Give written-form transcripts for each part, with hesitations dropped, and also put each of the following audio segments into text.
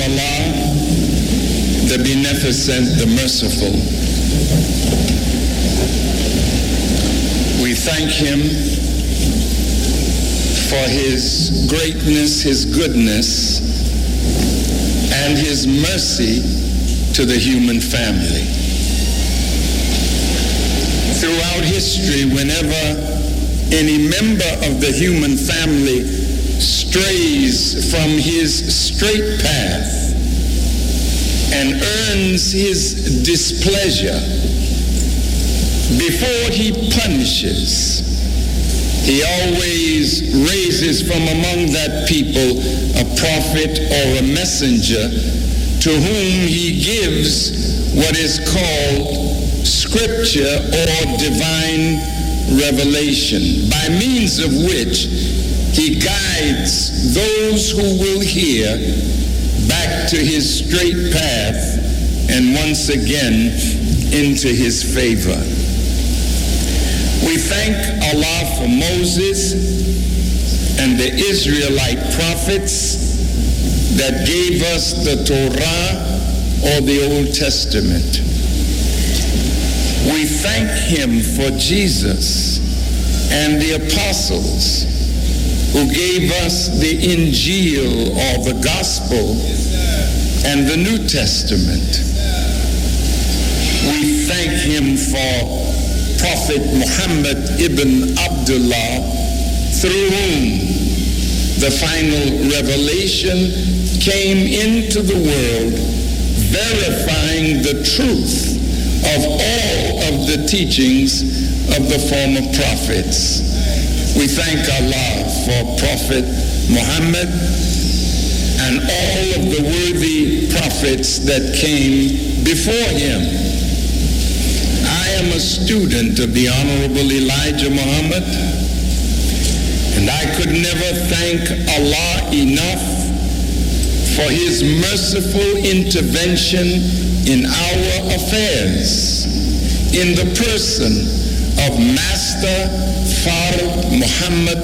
Allah, the Beneficent, the Merciful. We thank Him for His greatness, His goodness, and His mercy to the human family. Throughout history, whenever any member of the human family strays from his straight path and earns his displeasure, before he punishes, he always raises from among that people a prophet or a messenger to whom he gives what is called scripture or divine revelation, by means of which he guides those who will hear back to his straight path and once again into his favor. We thank Allah for Moses and the Israelite prophets that gave us the Torah or the Old Testament. We thank Him for Jesus and the apostles who gave us the Injil or the Gospel and the New Testament. We thank Him for Prophet Muhammad ibn Abdullah, through whom the final revelation came into the world, verifying the truth of all of the teachings of the former prophets. We thank Allah for Prophet Muhammad and all of the worthy prophets that came before him. I am a student of the Honorable Elijah Muhammad, and I could never thank Allah enough for His merciful intervention in our affairs, in the person of Master Farrakhan Muhammad,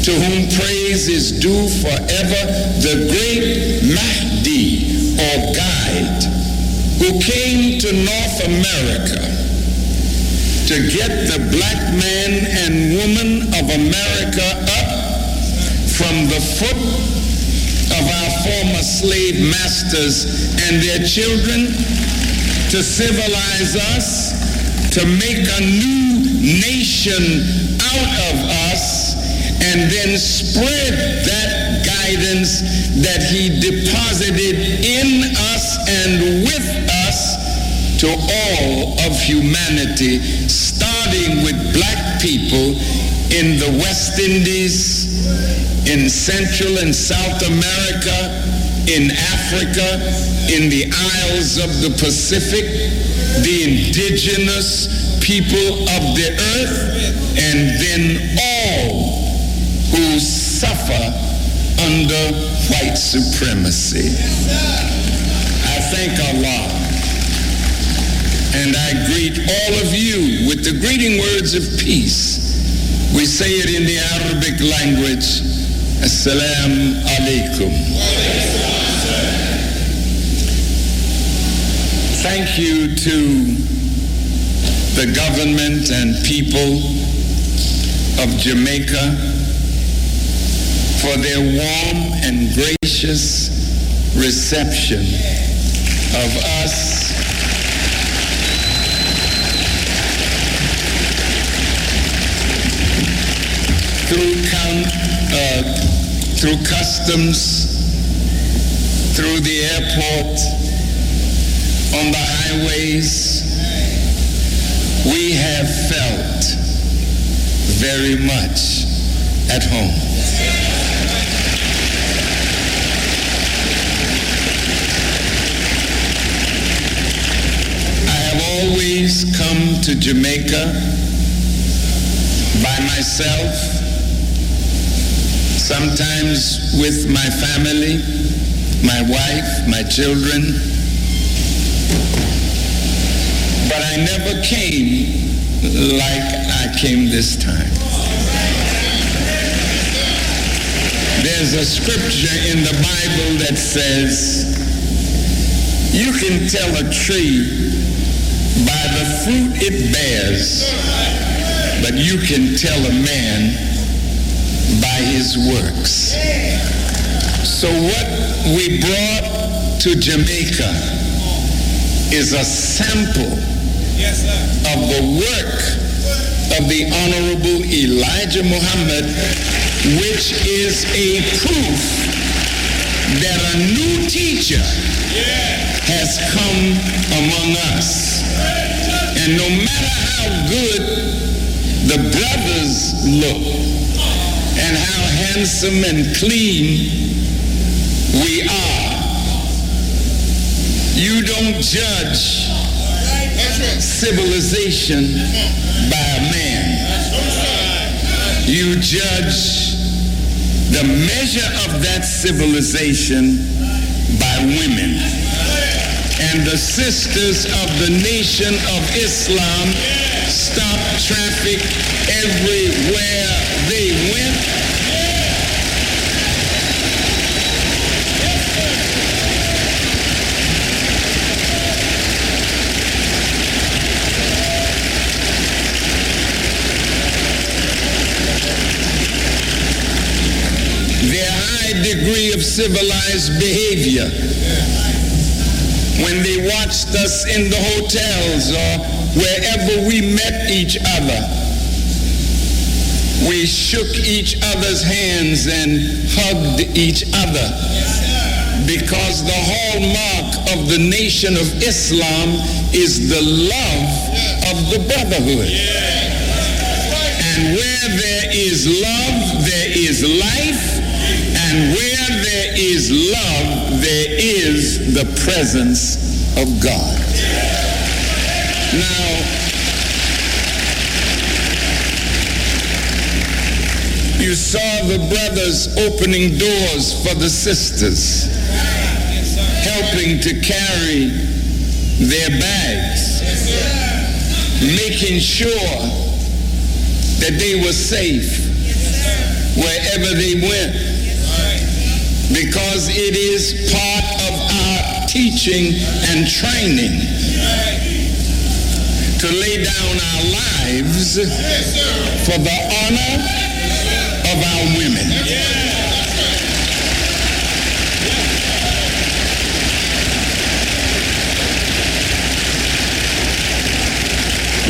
to whom praise is due forever, the great Mahdi or guide, who came to North America to get the black man and woman of America up from the foot of our former slave masters and their children, to civilize us, to make a new nation out of us, and then spread that guidance that He deposited in us and with us to all of humanity, starting with black people in the West Indies, in Central and South America, in Africa, in the Isles of the Pacific, the indigenous people of the earth, and then all who suffer under white supremacy. I thank Allah, and I greet all of you with the greeting words of peace. We say it in the Arabic language, Assalamu alaikum. Thank you to the government and people of Jamaica for their warm and gracious reception of us through customs, through the airport, on the highways. We have felt very much at home. I have always come to Jamaica by myself, sometimes with my family, my wife, my children, but I never came like I came this time. There's a scripture in the Bible that says, you can tell a tree by the fruit it bears, but you can tell a man by his works. So what we brought to Jamaica is a sample of the work of the Honorable Elijah Muhammad, which is a proof that a new teacher has come among us. And no matter how good the brothers look and how handsome and clean we are, you don't judge civilization by a man. You judge the measure of that civilization by women. And the sisters of the Nation of Islam stopped traffic everywhere they went. Their high degree of civilized behavior, when they watched us in the hotels or wherever we met each other, we shook each other's hands and hugged each other, because the hallmark of the Nation of Islam is the love of the brotherhood. And where there is love, there is life. And where there is love, there is the presence of God. Now, you saw the brothers opening doors for the sisters, helping to carry their bags, making sure that they were safe wherever they went. Because it is part of our teaching and training to lay down our lives for the honor of our women.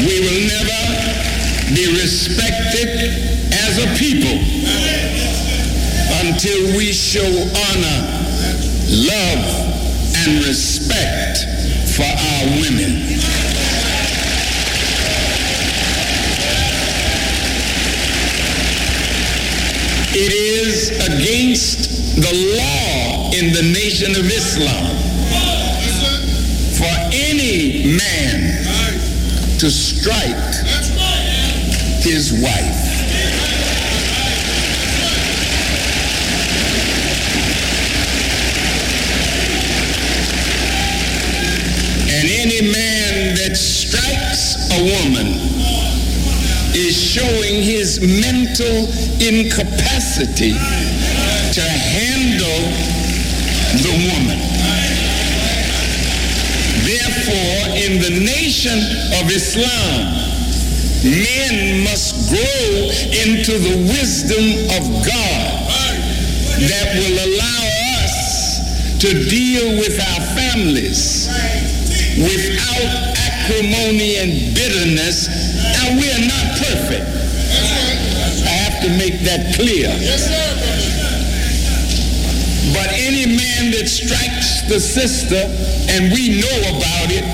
We will never be respected as a people until we show honor, love, and respect for our women. It is against the law in the Nation of Islam for any man to strike his wife. And any man that strikes a woman is showing his mental incapacity to handle the woman. Therefore, in the Nation of Islam, men must grow into the wisdom of God that will allow us to deal with our families without acrimony and bitterness. Now, we are not perfect. I have to make that clear. But any man that strikes the sister, and we know about it,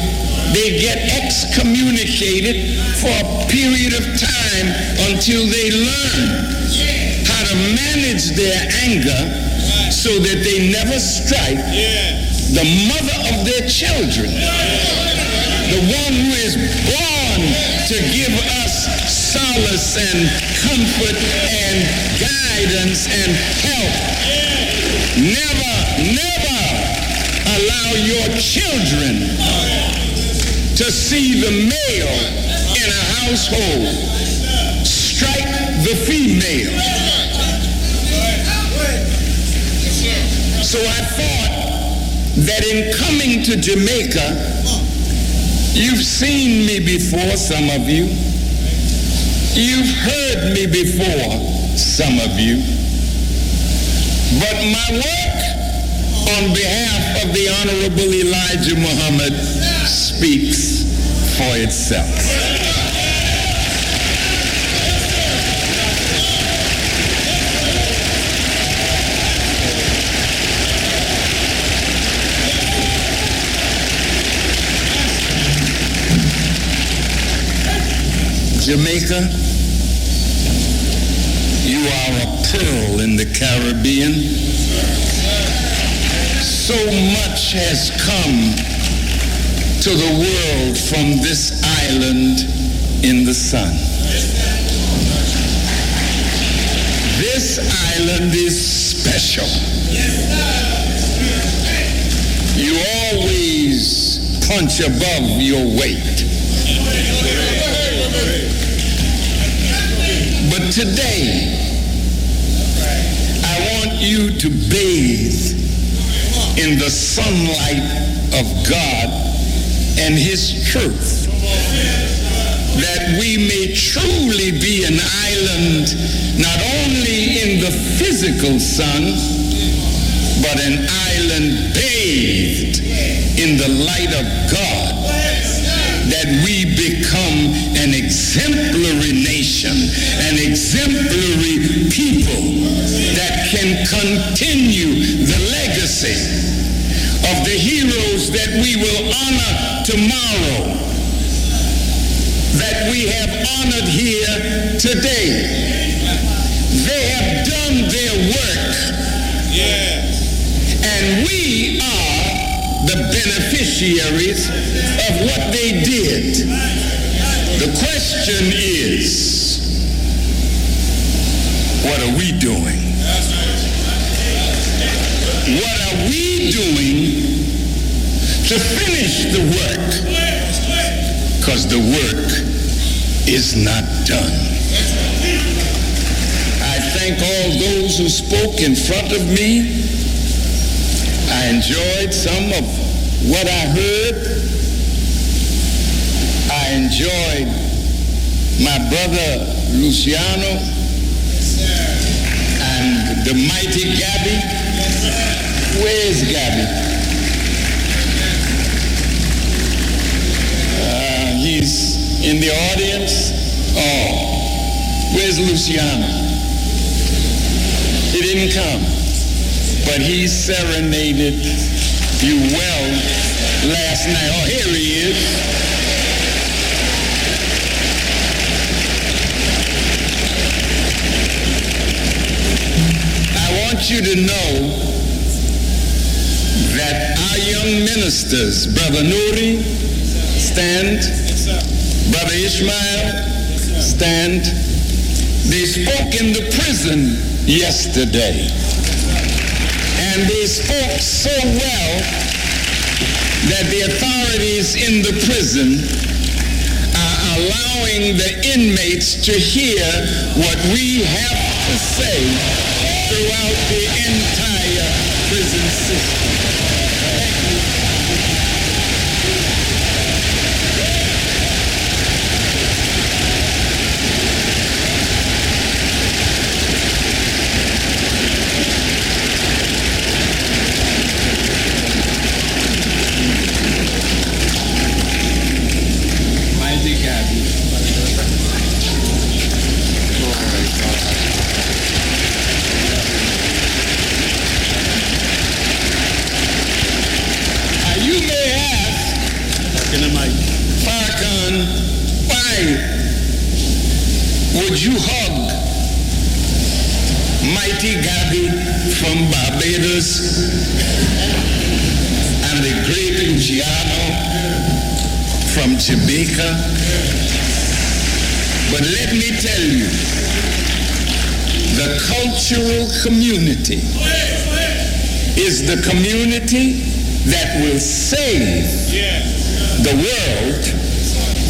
they get excommunicated for a period of time until they learn how to manage their anger so that they never strike the mother of their children, the one who is born to give us solace and comfort and guidance and help. Never, never allow your children to see the male in a household strike the female. So I thought that in coming to Jamaica, you've seen me before, some of you. You've heard me before, some of you. But my work on behalf of the Honorable Elijah Muhammad speaks for itself. Jamaica, you are a pearl in the Caribbean. So much has come to the world from this island in the sun. This island is special. You always punch above your weight. But today, I want you to bathe in the sunlight of God and His truth, that we may truly be an island, not only in the physical sun, but an island bathed in the light of God, that we become an exemplary nation, an exemplary people that can continue the legacy of the heroes that we will honor tomorrow, that we have honored here today. They have done their work, and we are the beneficiaries of what they did. The question is, what are we doing? What are we doing to finish the work? Because the work is not done. I thank all those who spoke in front of me. I enjoyed some of what I heard. I enjoyed my brother Luciano and the mighty Gabby. Where is Gabby? He's in the audience. Oh, where's Luciano? He didn't come, but he serenaded you well last night. Oh, here he is. I want you to know that our young ministers, Brother Nuri, stand. Brother Ishmael, stand. They spoke in the prison yesterday. And they spoke so well that the authorities in the prison are allowing the inmates to hear what we have to say throughout the entire prison system. Farrakhan, why would you hug mighty Gabby from Barbados and the great Luciano from Jamaica? But let me tell you, the cultural community is the community that will save the world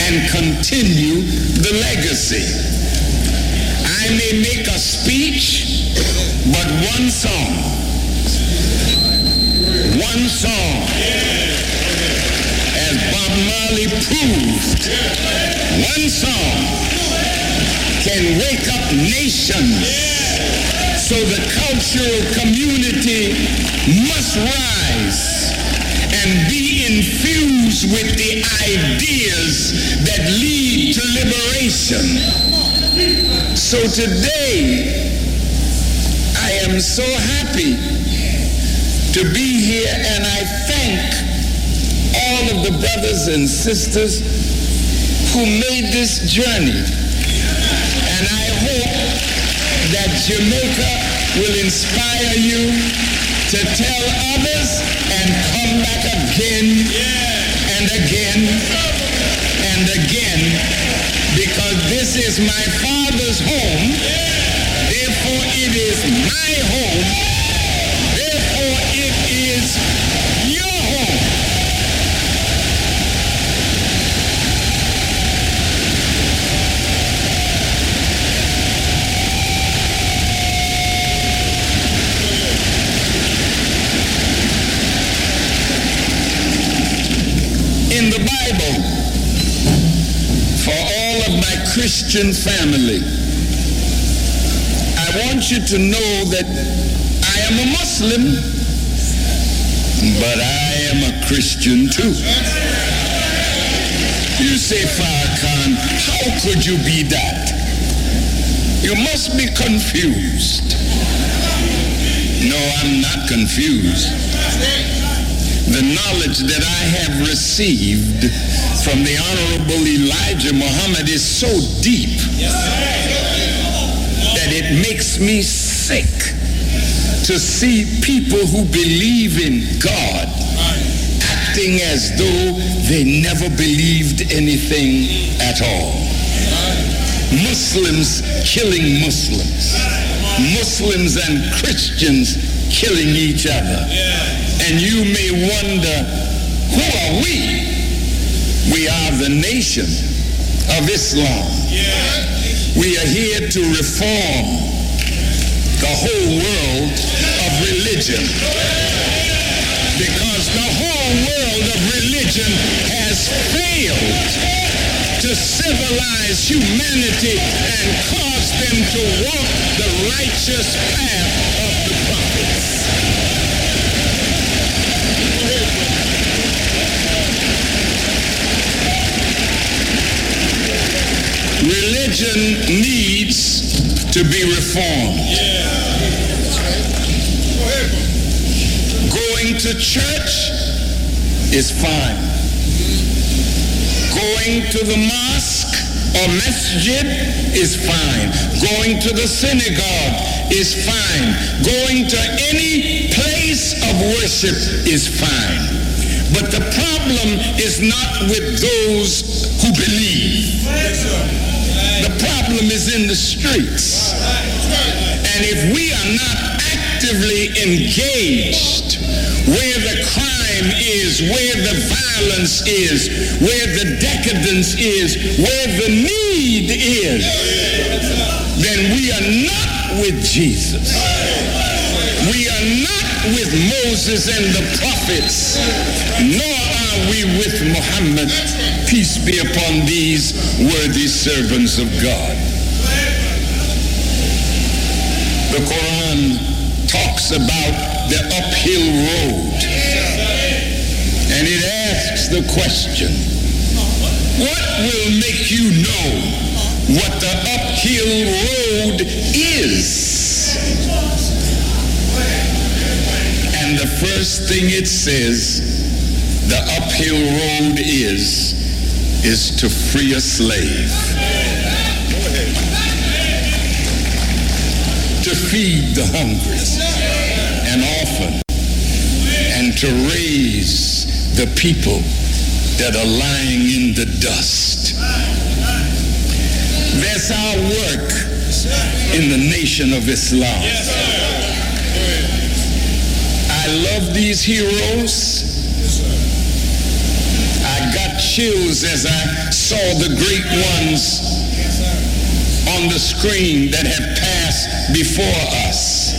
and continue the legacy. I may make a speech, but one song surely proved one song can wake up nations. So the cultural community must rise and be infused with the ideas that lead to liberation. So today, I am so happy to be here, and I thank all of the brothers and sisters who made this journey. And I hope that Jamaica will inspire you to tell others and come back again and again and again, because this is my father's home, therefore it is my home, therefore it is your home. In the Bible, for all of my Christian family, I want you to know that I am a Muslim, but I am a Christian too. You say, Farrakhan, how could you be that? You must be confused. No, I'm not confused. The knowledge that I have received from the Honorable Elijah Muhammad is so deep that it makes me sick to see people who believe in God acting as though they never believed anything at all. Muslims killing Muslims. Muslims and Christians killing each other. And you may wonder, who are we? We are the nation of Islam. We are here to reform the whole world of religion, because the whole world of religion has failed to civilize humanity and cause them to walk the righteous path of the prophets. Religion needs to be reformed. Going to church is fine. Going to the mosque or masjid is fine. Going to the synagogue is fine. Going to any place of worship is fine. But the problem is not with those who believe. The problem is in the streets. And if we are not actively engaged where the crime is, where the violence is, where the decadence is, where the need is, then we are not with Jesus. We are not with Moses and the prophets, nor are we with Muhammad. Peace be upon these worthy servants of God. The Quran talks about the uphill road, and it asks the question, what will make you know what the uphill road is? And the first thing it says the uphill road is to free a slave, to feed the hungry and orphan, and to raise the people that are lying in the dust. That's our work in the nation of Islam. I love these heroes. I got chills as I saw the great ones on the screen that have passed before us.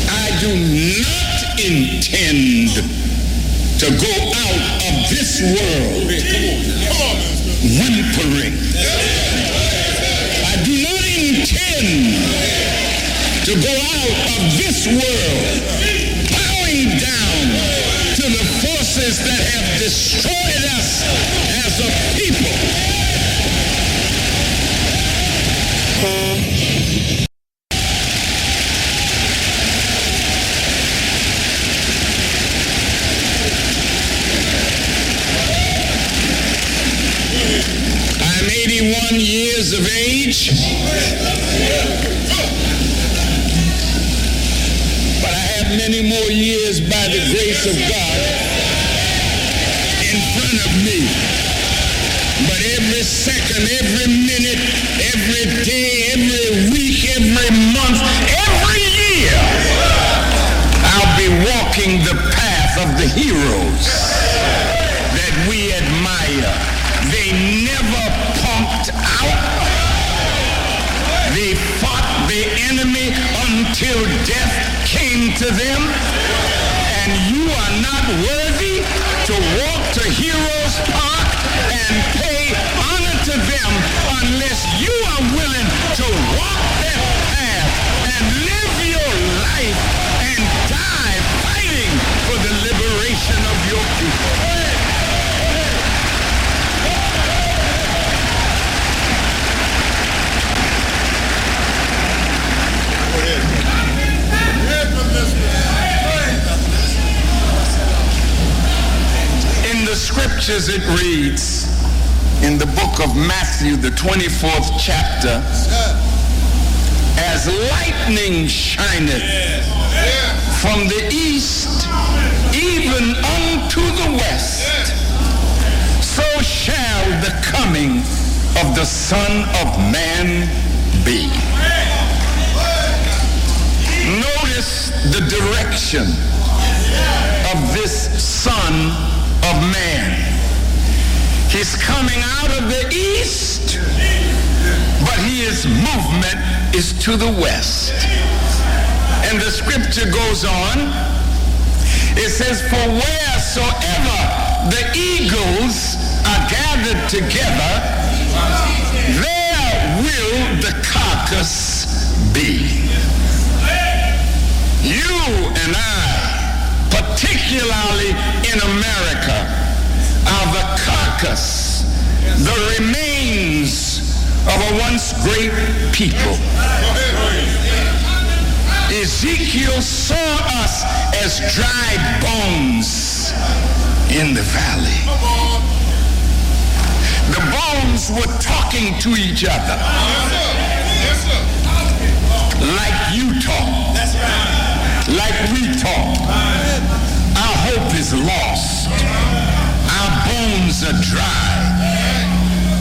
I do not intend to go out of this world whimpering. I do not intend to go out of this world bowing down to the forces that have destroyed us as a people. I'm 81 years of age, but I have many more years by the grace of God in front of me. But every second, every minute, every day, every week, every month, every year, I'll be walking the path of the heroes that we admire. They never punked out. They fought the enemy until death came to them. And you are not worthy to walk to Heroes Park and pay honor to them unless you are willing to walk that path and live your life and die fighting for the liberation of your people. In the scriptures it reads, in the book of Matthew, the 24th chapter, as lightning shineth from the east even unto the west, so shall the coming of the Son of Man be. Notice the direction of this Son of Man. He's coming out of the east, but his movement is to the west. And the scripture goes on. It says, for wheresoever the eagles are gathered together, there will the carcass be. You and I, particularly in America, are the carcass, the remains of a once great people. Ezekiel saw us as dry bones in the valley. The bones were talking to each other like you talk, like we talk. Our hope is lost. Our bones are dry.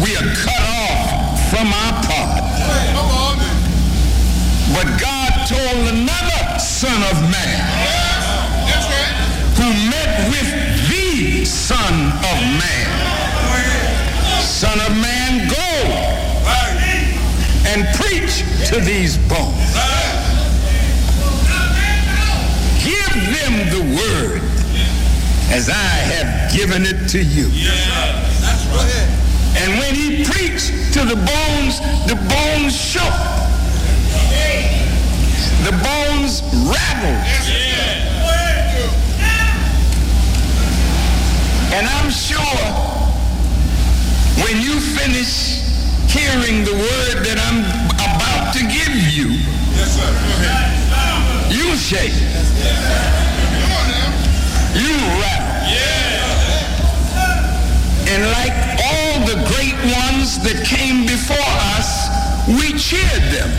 We are cut off from our part. But God told another Son of Man who met with the Son of Man, Son of Man, go and preach to these bones. Give them the word as I have given it to you. And when he preached to the bones shook. The bones rattled. And I'm sure when you finish hearing the word that I'm about to give you, you shake. You rattle. And like all the great ones that came before us, we cheered them.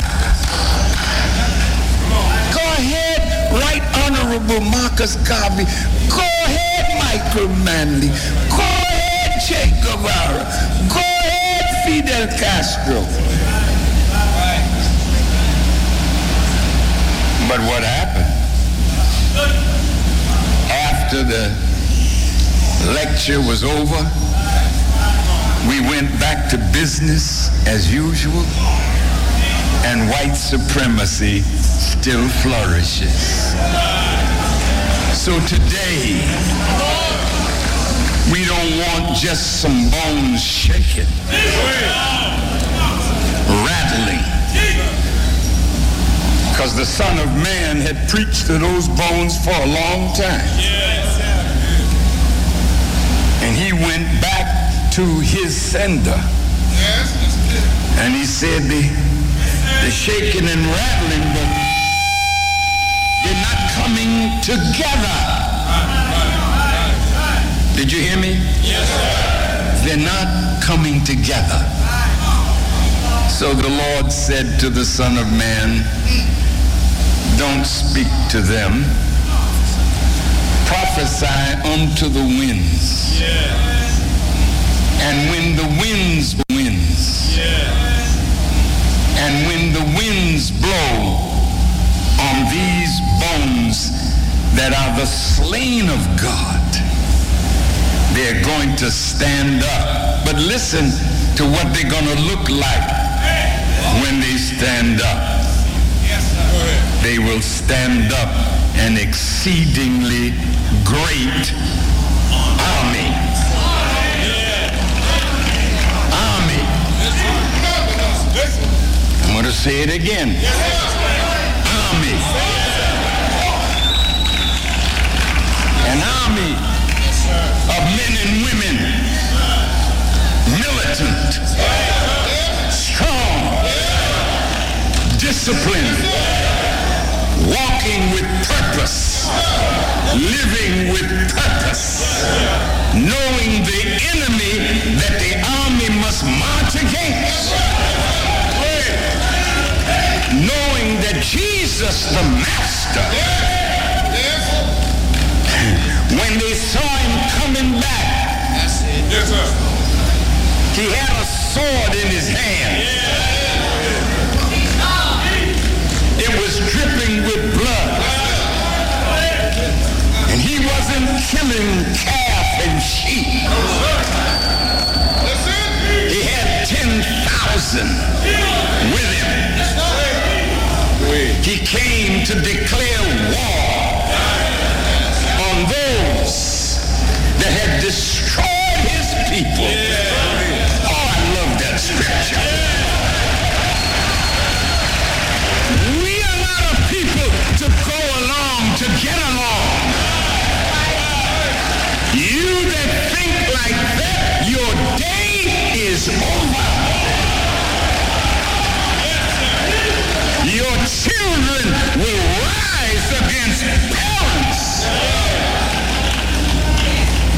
Go ahead, Right Honorable Marcus Garvey. Go ahead, Michael Manley. Go ahead, Che Guevara. Go ahead, Fidel Castro. But what happened? After the lecture was over, we went back to business as usual, and white supremacy still flourishes. So today, We don't want just some bones shaking, rattling. Because the Son of Man had preached to those bones for a long time. And he went back to his sender. And he said, the shaking and rattling, but they're not coming together. Did you hear me? Yes, sir. They're not coming together. So the Lord said to the Son of Man, don't speak to them. Prophesy unto the winds. Yes. And when the winds and when the winds blow on these bones that are the slain of God, they're going to stand up. But listen to what they're going to look like when they stand up. They will stand up an exceedingly great army. I'm going to say it again. Army. An army of men and women, militant, strong, disciplined, walking with purpose, living with purpose, knowing the enemy that the army must march against, knowing that Jesus the Master, when they saw him coming back, he had a sword in his hand. It was dripping with blood. And he wasn't killing calf and sheep. He had 10,000 with him. He came to declare war on those that had destroyed his people. Oh, I love that scripture. We are not a people to go along, to get along. You that think like that, your day is over. Your children will rise against parents.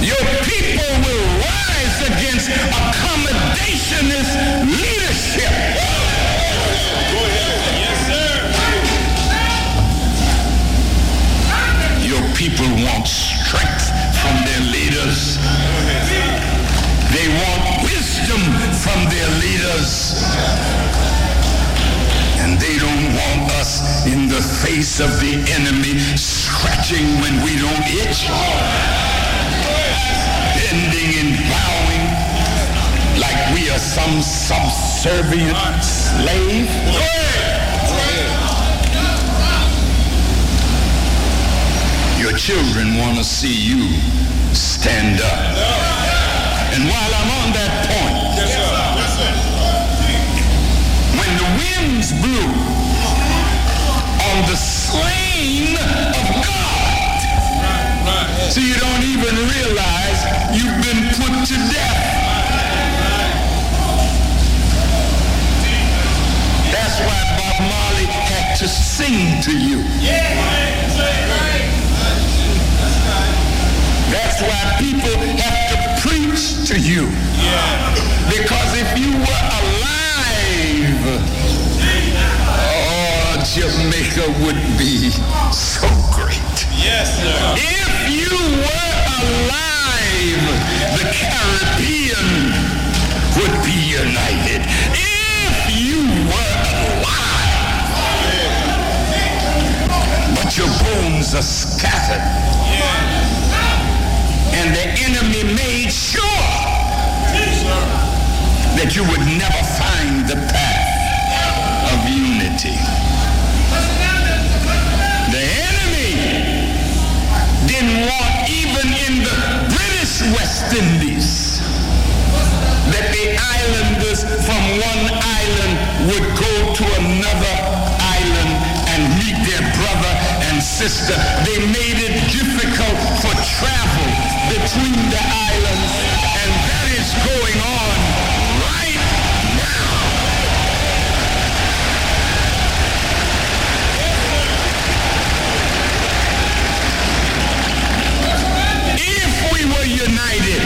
Your people will rise against accommodationist leadership. Yes, sir. Your people want strength from their leaders. They want wisdom from their leaders. And they don't want us in the face of the enemy scratching when we don't itch, bending and bowing like we are some subservient slave. Your children want to see you stand up. And while I'm on that point, when the winds blew on the slain of God, so you don't even realize you've been put to death. That's why Bob Marley had to sing to you. That's why people have to preach to you. Because if you were alive, oh, Jamaica would be so great. Yes, sir. If you were alive, the Caribbean would be united. If you were alive, but your bones are scattered. And the enemy made sure that you would never find the path of unity. The enemy didn't want, even in the British West West Indies, that the islanders from one island would go to another island and meet their brother and sister. They made it difficult for travel between the islands, and that is going on right now. If we were united,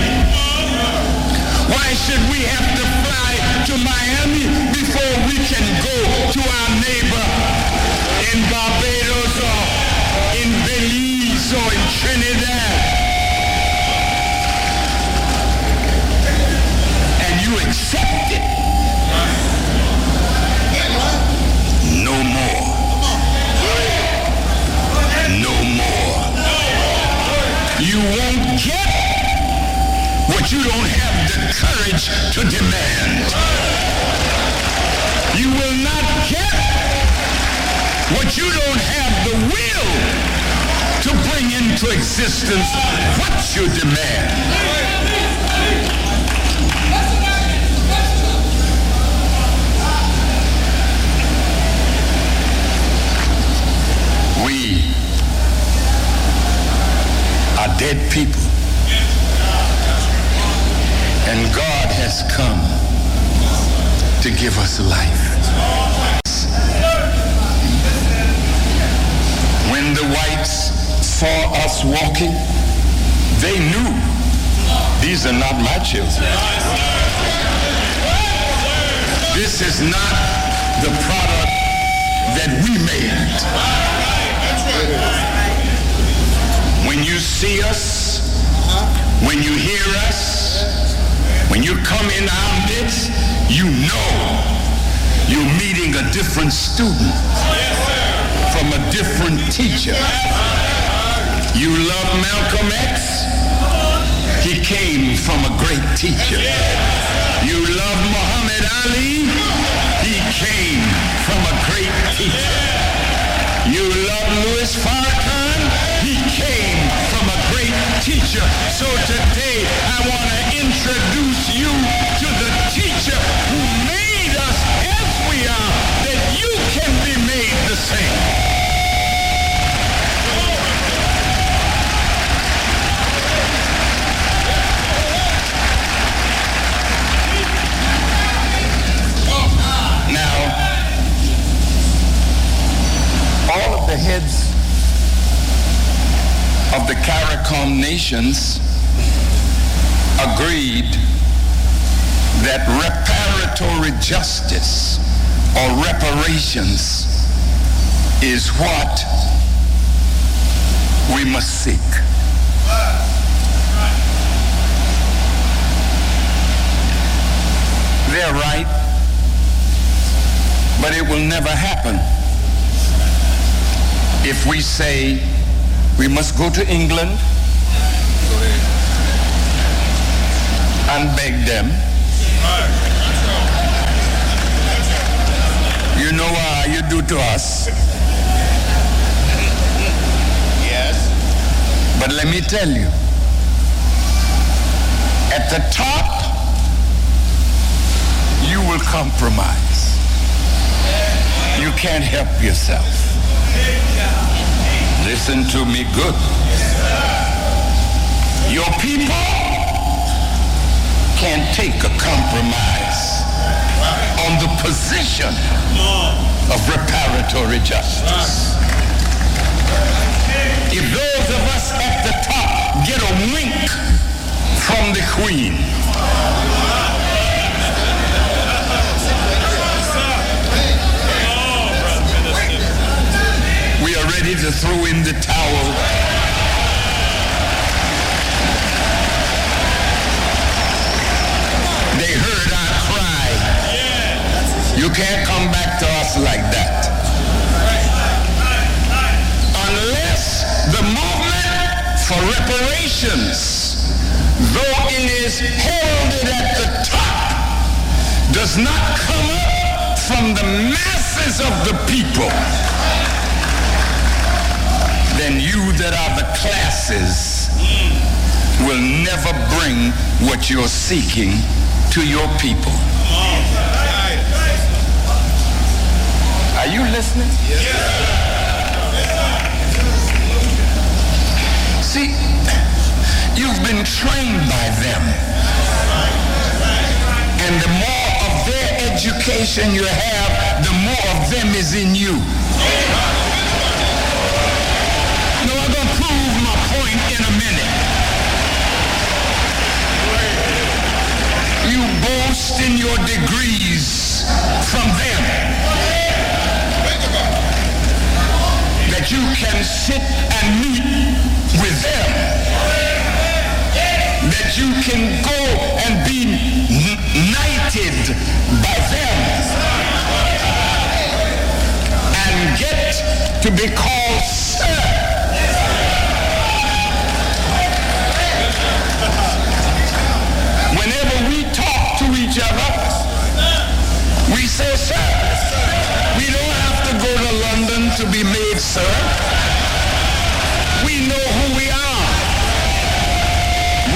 why should we have to fly to Miami before we can go to our neighbor in Barbados or in Belize or in Trinidad? And you accept it. No more. No more. You won't get what you don't have the courage to demand. You will not get what you don't have the will to bring into existence what you demand. We are dead people. And God has come to give us life. When the whites saw us walking, they knew these are not my children. This is not the product that we made. When you see us, when you hear us, when you come in our midst, you know you're meeting a different student from a different teacher. You love Malcolm X? He came from a great teacher. You love Muhammad Ali? He came from a great teacher. You love Louis Farrakhan? He came from a great teacher. So today I want to introduce you to the teacher who made us as we are, that you can be made the same. Now, all of the heads of the CARICOM nations agreed that reparatory justice or reparations is what we must seek. They're right, but it will never happen if we say we must go to England and beg them. You know what you do to us. Yes. But let me tell you, at the top, you will compromise. You can't help yourself. Listen to me good. Your people can't take a compromise on the position of reparatory justice. If those of us at the top get a wink from the Queen, we are ready to throw in the towel. They heard our cry. You can't come back to us like that. Unless the movement for reparations, though it is heralded at the top, does not come up from the masses of the people, then you that are the classes will never never bring what you're seeking to your people. Are you listening? See, you've been trained by them. And the more of their education you have, the more of them is in you. No, I'm going to prove my point in a minute. You boast in your degrees from them. That you can sit and meet with them. That you can go and be knighted by them. And get to be called sir. Whenever we talk to each other, we say sir. We don't have to go to London to be made sir. We know who we are.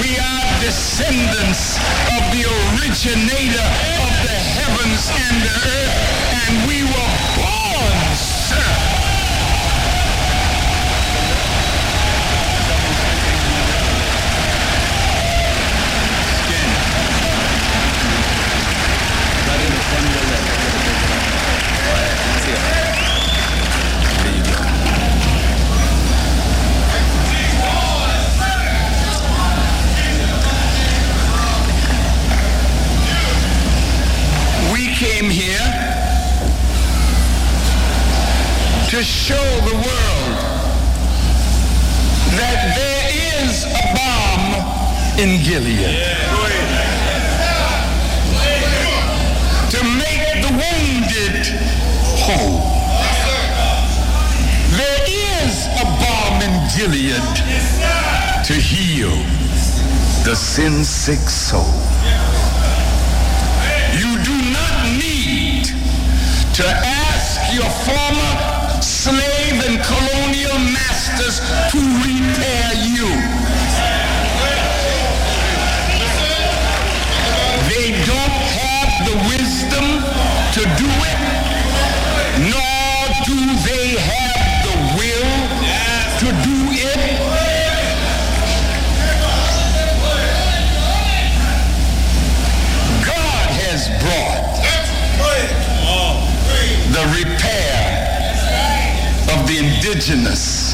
We are descendants of the originator of the heavens and the earth, and we were born sir. Came here to show the world that there is a balm in Gilead. To make the wounded whole. There is a balm in Gilead to heal the sin-sick soul. To ask your former slave and colonial masters to repair you. They don't have the wisdom to do it, nor do they have the will to do it. God has brought the repair of the indigenous,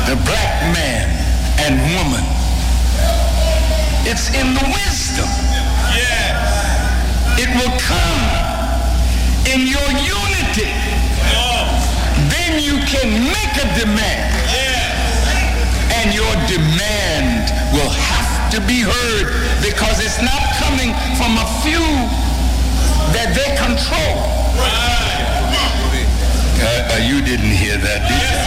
the black man and woman. It's in the wisdom. It will come in your unity. Then you can make a demand. And your demand will have to be heard because it's not coming from a few that they control. You didn't hear that, did you?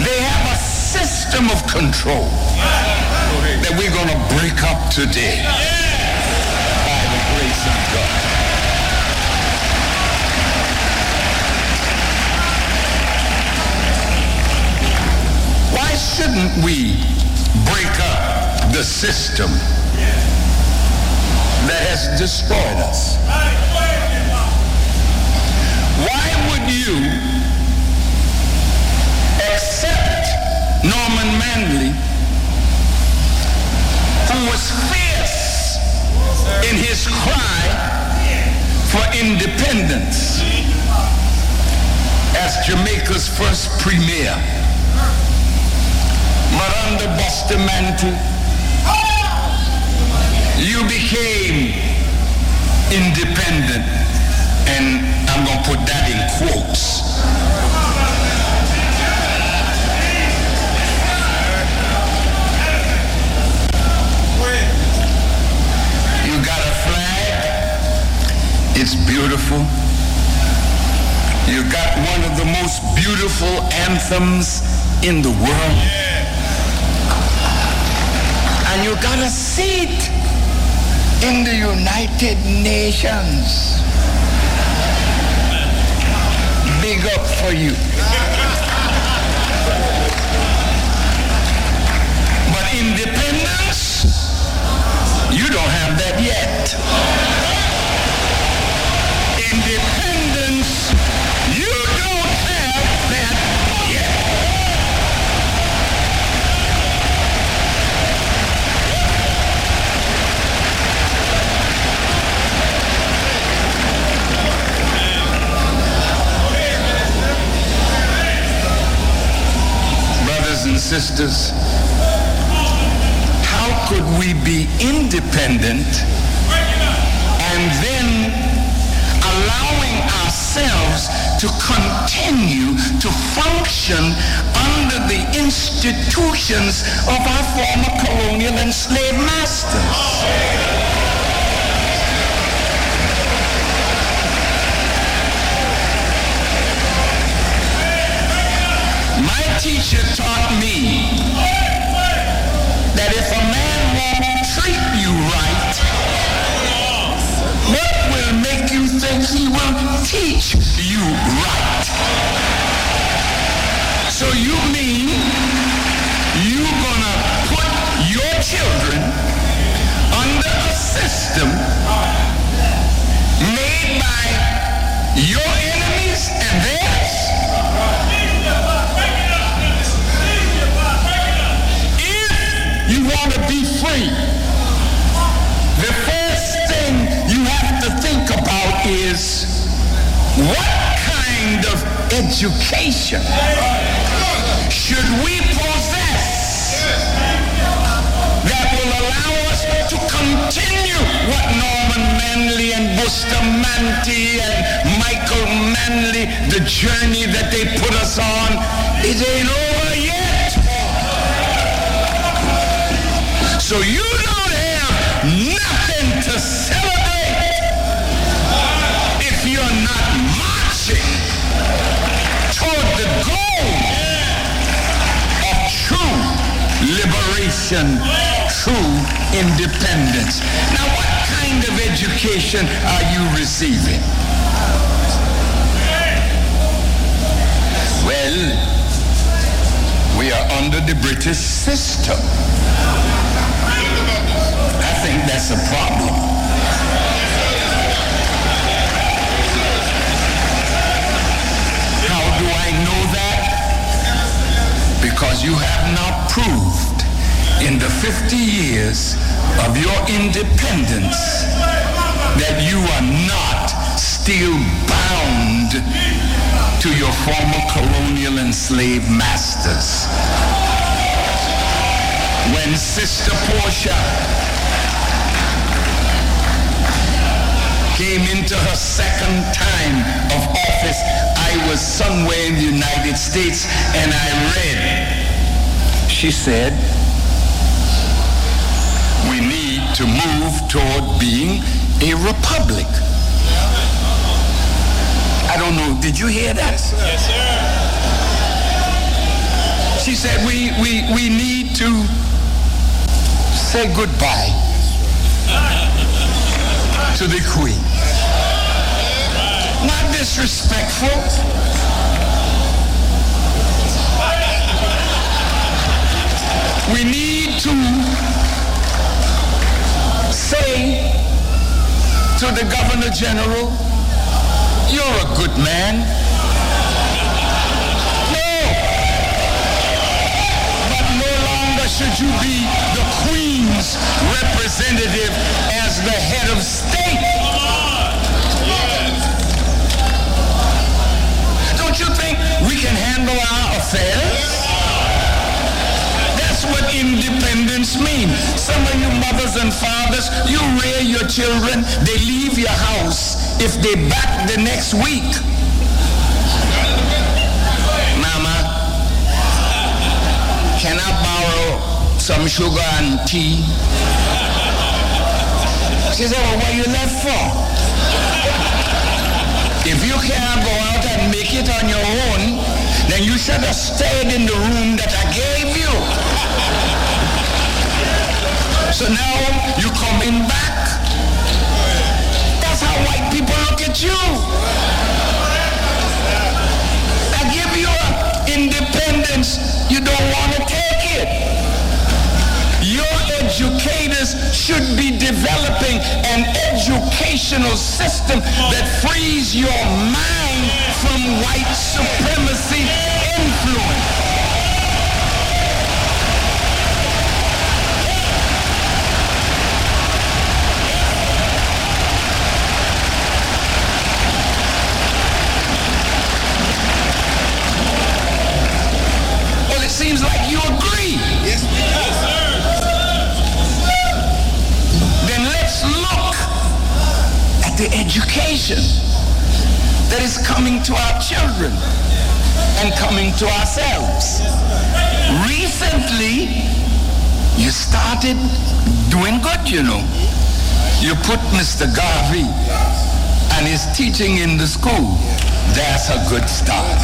They have a system of control that we're going to break up today by the grace of God. Why shouldn't we break up the system that has destroyed us? Why would you accept Norman Manley, who was fierce in his cry for independence, as Jamaica's first premier? Miranda Bustamante, you became independent, and I'm going to put that in quotes. You got a flag. It's beautiful. You got one of the most beautiful anthems in the world. And you got a seat in the United Nations. Big up for you. and sisters, how could we be independent and then allowing ourselves to continue to function under the institutions of our former colonial and slave masters? My teacher taught me that if a man won't treat you right, what will make you think he will teach you right? So you mean you're gonna put your children under a system made by your enemies and theirs? If you want to be free, the first thing you have to think about is what kind of education should we possess that will allow us to continue what Norman Manley and Bustamante and Michael Manley, the journey that they put us on, it ain't over yet. So you don't have nothing to celebrate if you're not marching toward the goal of true liberation, true independence. Now, what kind of education are you receiving? Well, we are under the British system. I think that's a problem. How do I know that? Because you have not proved in the 50 years of your independence that you are not still bound to your former colonial and slave masters. When Sister Portia came into her second time of office, I was somewhere in the United States and I read, she said, we need to move toward being a republic. I don't know, did you hear that? Yes, sir. She said we need to say goodbye to the Queen. Not disrespectful. We need to say to the Governor General, you're a good man. No. But no longer should you be the Queen's representative as the head of state. Don't you think we can handle our affairs? That's what independence means. Some of you mothers and fathers, you rear your children, they leave your house if they back the next week. Mama, can I borrow some sugar and tea? She said, well, what you left for? If you can't go out and make it on your own, then you should have stayed in the room that I gave you. So now you're coming back. That's how white people look at you. I give you independence, you don't want to take it. Your educators should be developing an educational system that frees your mind from white supremacy influence. Seems like you're the education that is coming to our children and coming to ourselves. Recently, you started doing good, you know. You put Mr. Garvey and his teaching in the school. That's a good start.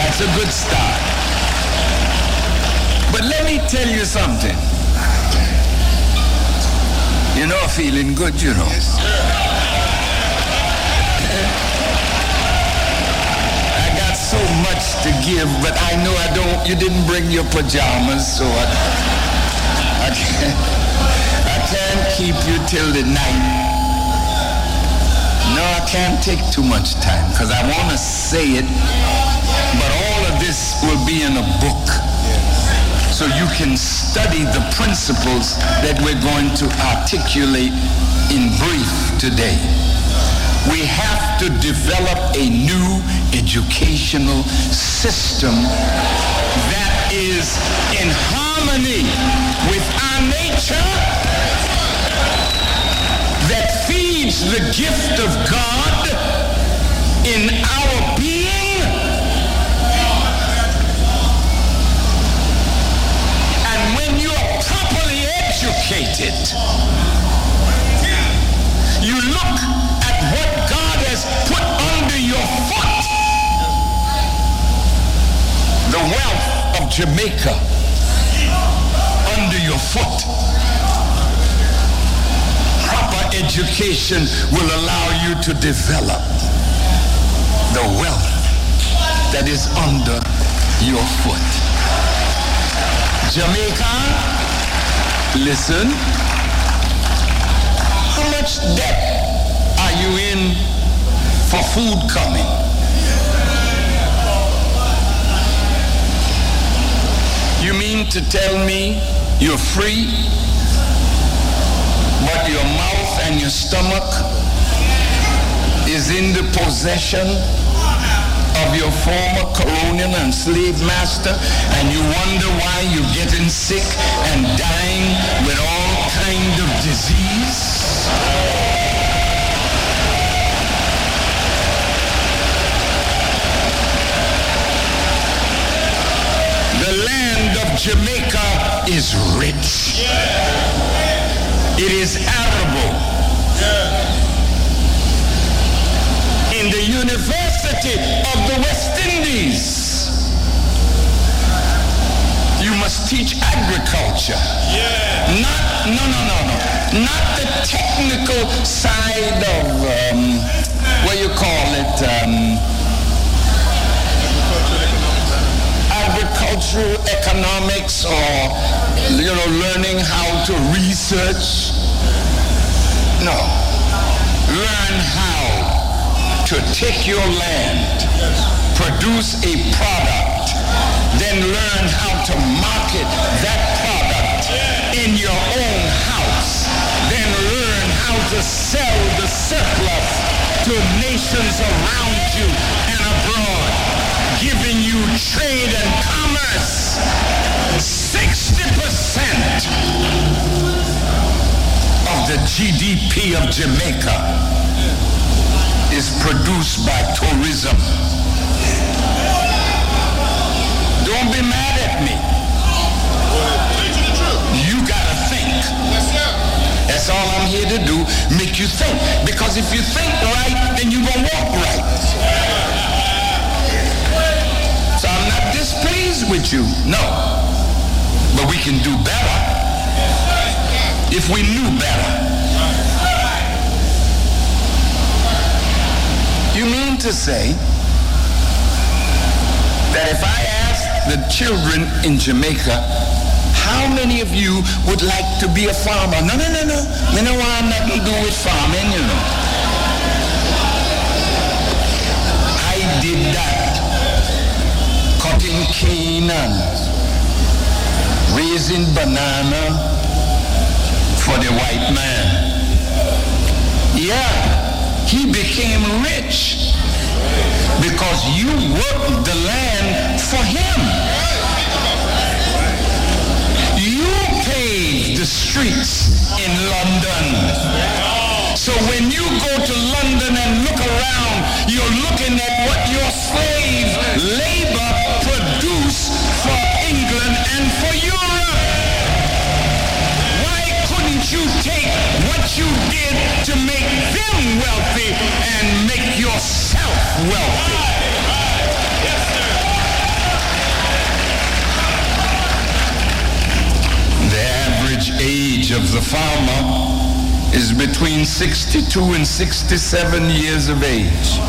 That's a good start. But let me tell you something. You know, feeling good, you know. I got so much to give, but I know you didn't bring your pajamas, so I can't keep you till the night. No, I can't take too much time, because I want to say it, but all of this will be in a book. So you can study the principles that we're going to articulate in brief today. We have to develop a new educational system that is in harmony with our nature, that feeds the gift of God in our being, educated. You look at what God has put under your foot. The wealth of Jamaica under your foot. Proper education will allow you to develop the wealth that is under your foot. Jamaica, listen, how much debt are you in for food coming? You mean to tell me you're free, but your mouth and your stomach is in the possession of your former colonial and slave master, and you wonder why you're getting sick and dying with all kind of disease? The land of Jamaica is rich. It is arable. In the University of the West Indies, you must teach agriculture. Not the technical side of what you call it, agricultural economics, or learning how to research. No, learn how to take your land, produce a product, then learn how to market that product in your own house, then learn how to sell the surplus to nations around you and abroad, giving you trade and commerce. 60% of the GDP of Jamaica is produced by tourism. Don't be mad at me. You gotta think. That's all I'm here to do, make you think. Because if you think right, then you're gonna walk right. So I'm not displeased with you, no. But we can do better if we knew better. You mean to say that if I ask the children in Jamaica, how many of you would like to be a farmer? No. Me no want nothing to do with farming, you know. I did that. Cutting cane and raising banana for the white man. Yeah. He became rich because you worked the land for him. You paved the the streets in London. So when you go to London and look around, you're looking at what your slave labor produced for England and for Europe. Why couldn't you take what you did to make them wealthy and make yourself wealthy? Yes, sir. The average age of the farmer is between 62 and 67 years of age.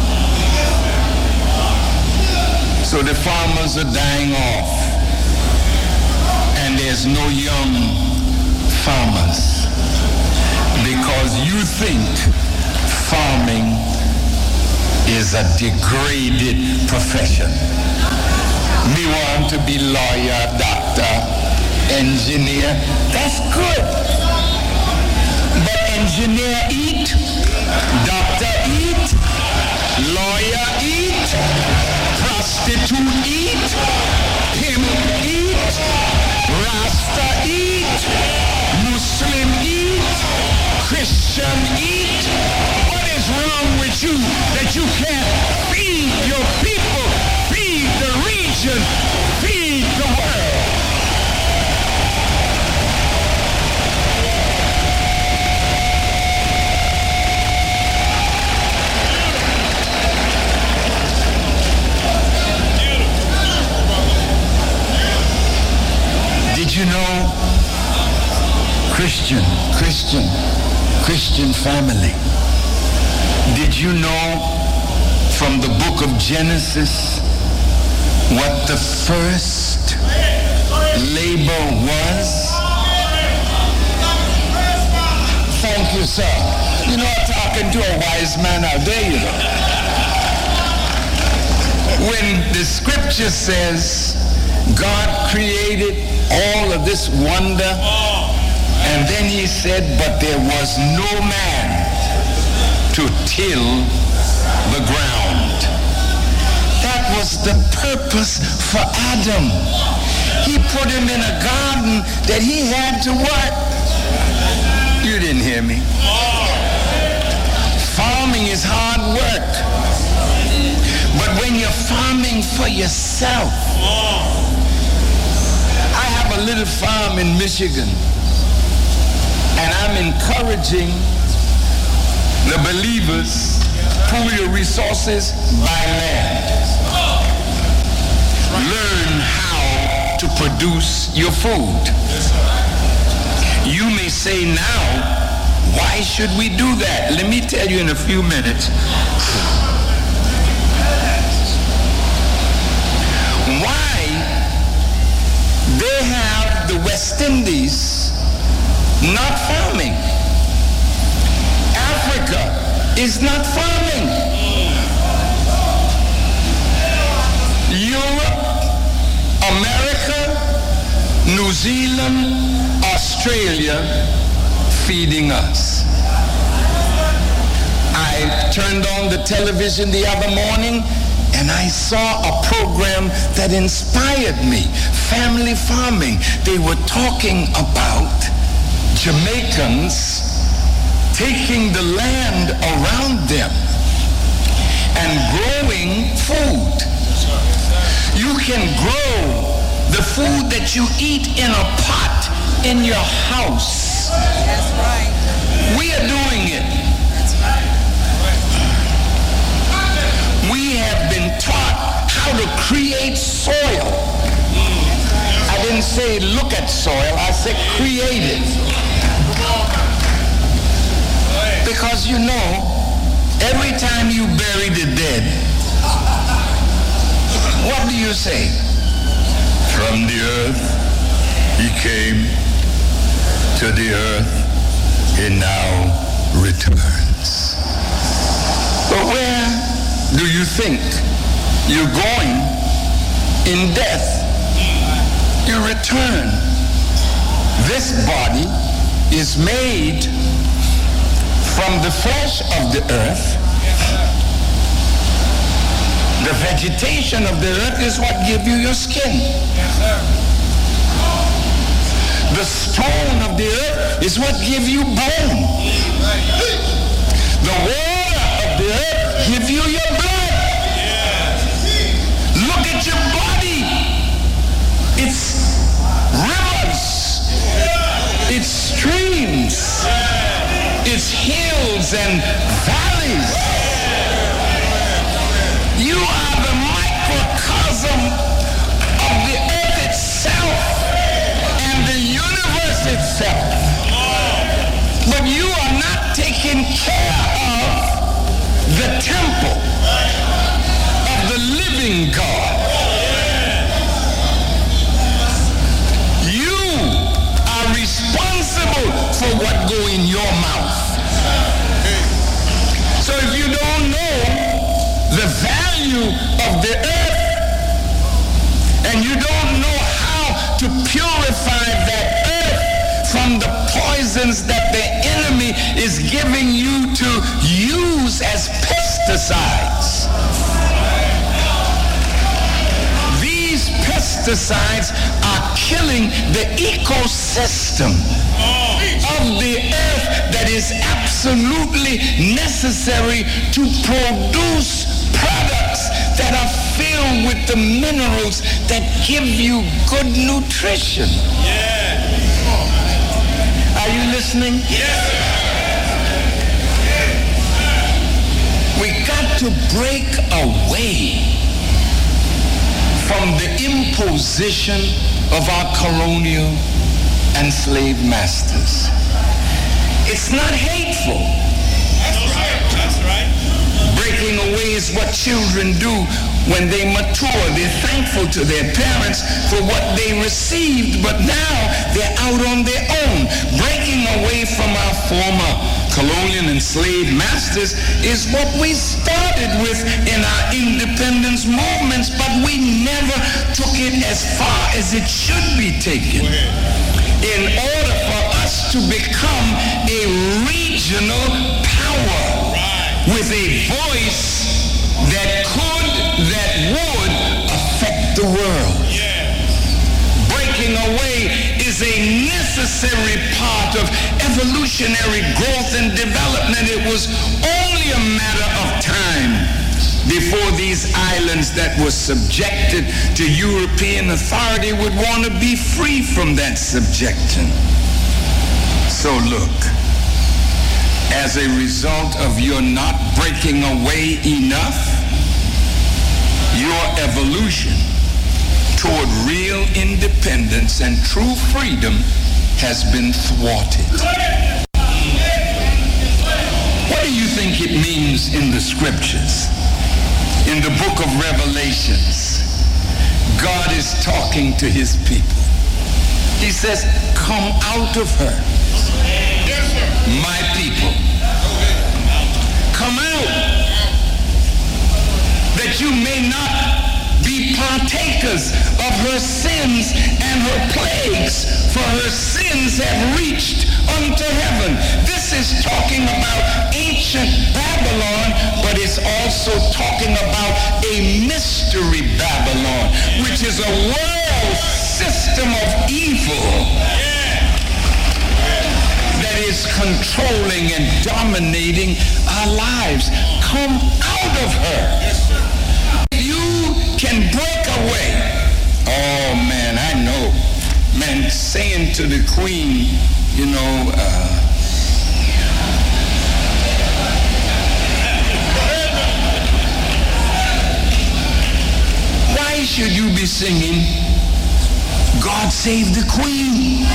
So the farmers are dying off, and there's no young farmers because you think farming is a degraded profession. Me want to be lawyer, doctor, engineer. That's good. But engineer eat, doctor eat, lawyer eat, prostitute eat, pimp eat, Rasta eat, Muslim eat, Christian eat. What is wrong with you that you can't feed your people, feed the region, feed the world? Did you know, Christian family, did you know from the book of Genesis what the first labor was? Thank you, sir. You know, I'm talking to a wise man out there, you know. When the scripture says God created all of this wonder, and then he said, but there was no man to till the ground. That was the purpose for Adam. He put him in a garden that he had to what? You didn't hear me. Farming is hard work. But when you're farming for yourself, I have a little farm in Michigan, and I'm encouraging the believers, pool your resources, buy land. Learn how to produce your food. You may say now, why should we do that? Let me tell you in a few minutes. Why they have the West Indies not farming. Africa is not farming. Europe, America, New Zealand, Australia feeding us. I turned on the television the other morning and I saw a program that inspired me. Family farming. They were talking about Jamaicans taking the land around them and growing food. You can grow the food that you eat in a pot in your house. That's right. We are doing it. That's right. We have been taught how to create soil. I didn't say look at soil, I said create it. Because you know, every time you bury the dead, what do you say? From the earth he came, to the earth he now returns. But where do you think you're going in death? You return. This body is made from the flesh of the earth. The vegetation of the earth is what gives you your skin. The stone of the earth is what gives you bone. The water of the earth gives you your blood. Look at your body. It's rivers. It's streams. It's hills and valleys. You are the microcosm of the earth itself and the universe itself. But you are not taking care of the temple of the living God. You are responsible for what goes in your mouth. So if you don't know the value of the earth and you don't know how to purify that earth from the poisons that the enemy is giving you to use as pesticides. These pesticides are killing the ecosystem of the earth that is absolutely necessary to produce products that are filled with the minerals that give you good nutrition. Are you listening? We got to break away from the imposition of our colonial and slave masters. It's not hateful. That's right. Breaking away is what children do when they mature. They're thankful to their parents for what they received, but now they're out on their own. Breaking away from our former colonial and slave masters is what we started with in our independence movements, but we never took it as far as it should be taken. In order for us to become a regional power with a voice that could, that would affect the world. Breaking away is a necessary part of evolutionary growth and development. It was only a matter of time before these islands that were subjected to European authority would want to be free from that subjection. So look, as a result of your not breaking away enough, your evolution toward real independence and true freedom has been thwarted. What do you think it means in the scriptures? In the book of Revelations, God is talking to his people. He says, come out of her, my people. Come out, that you may not be partakers of her sins and her plagues, for her sins have reached unto heaven. This is talking about ancient Babylon, but it's also talking about a mystery Babylon, which is a world system of evil that is controlling and dominating our lives. Come out of her. You can break away. Oh man, I know. Man, saying to the queen, you know, why should you be singing God Save the Queen?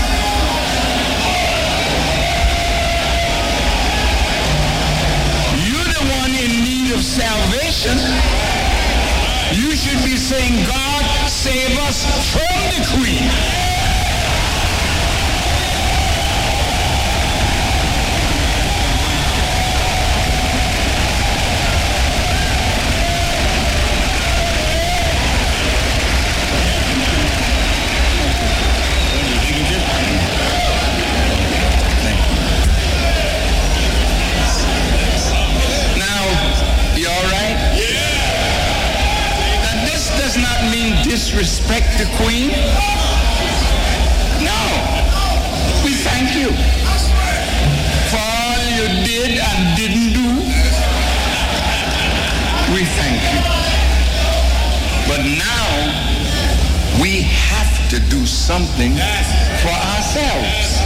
You're the one in need of salvation. You should be saying, God save us from the Queen. Disrespect the queen? No. thank you for all you did and didn't do. We thank you. But now we have to do something for ourselves.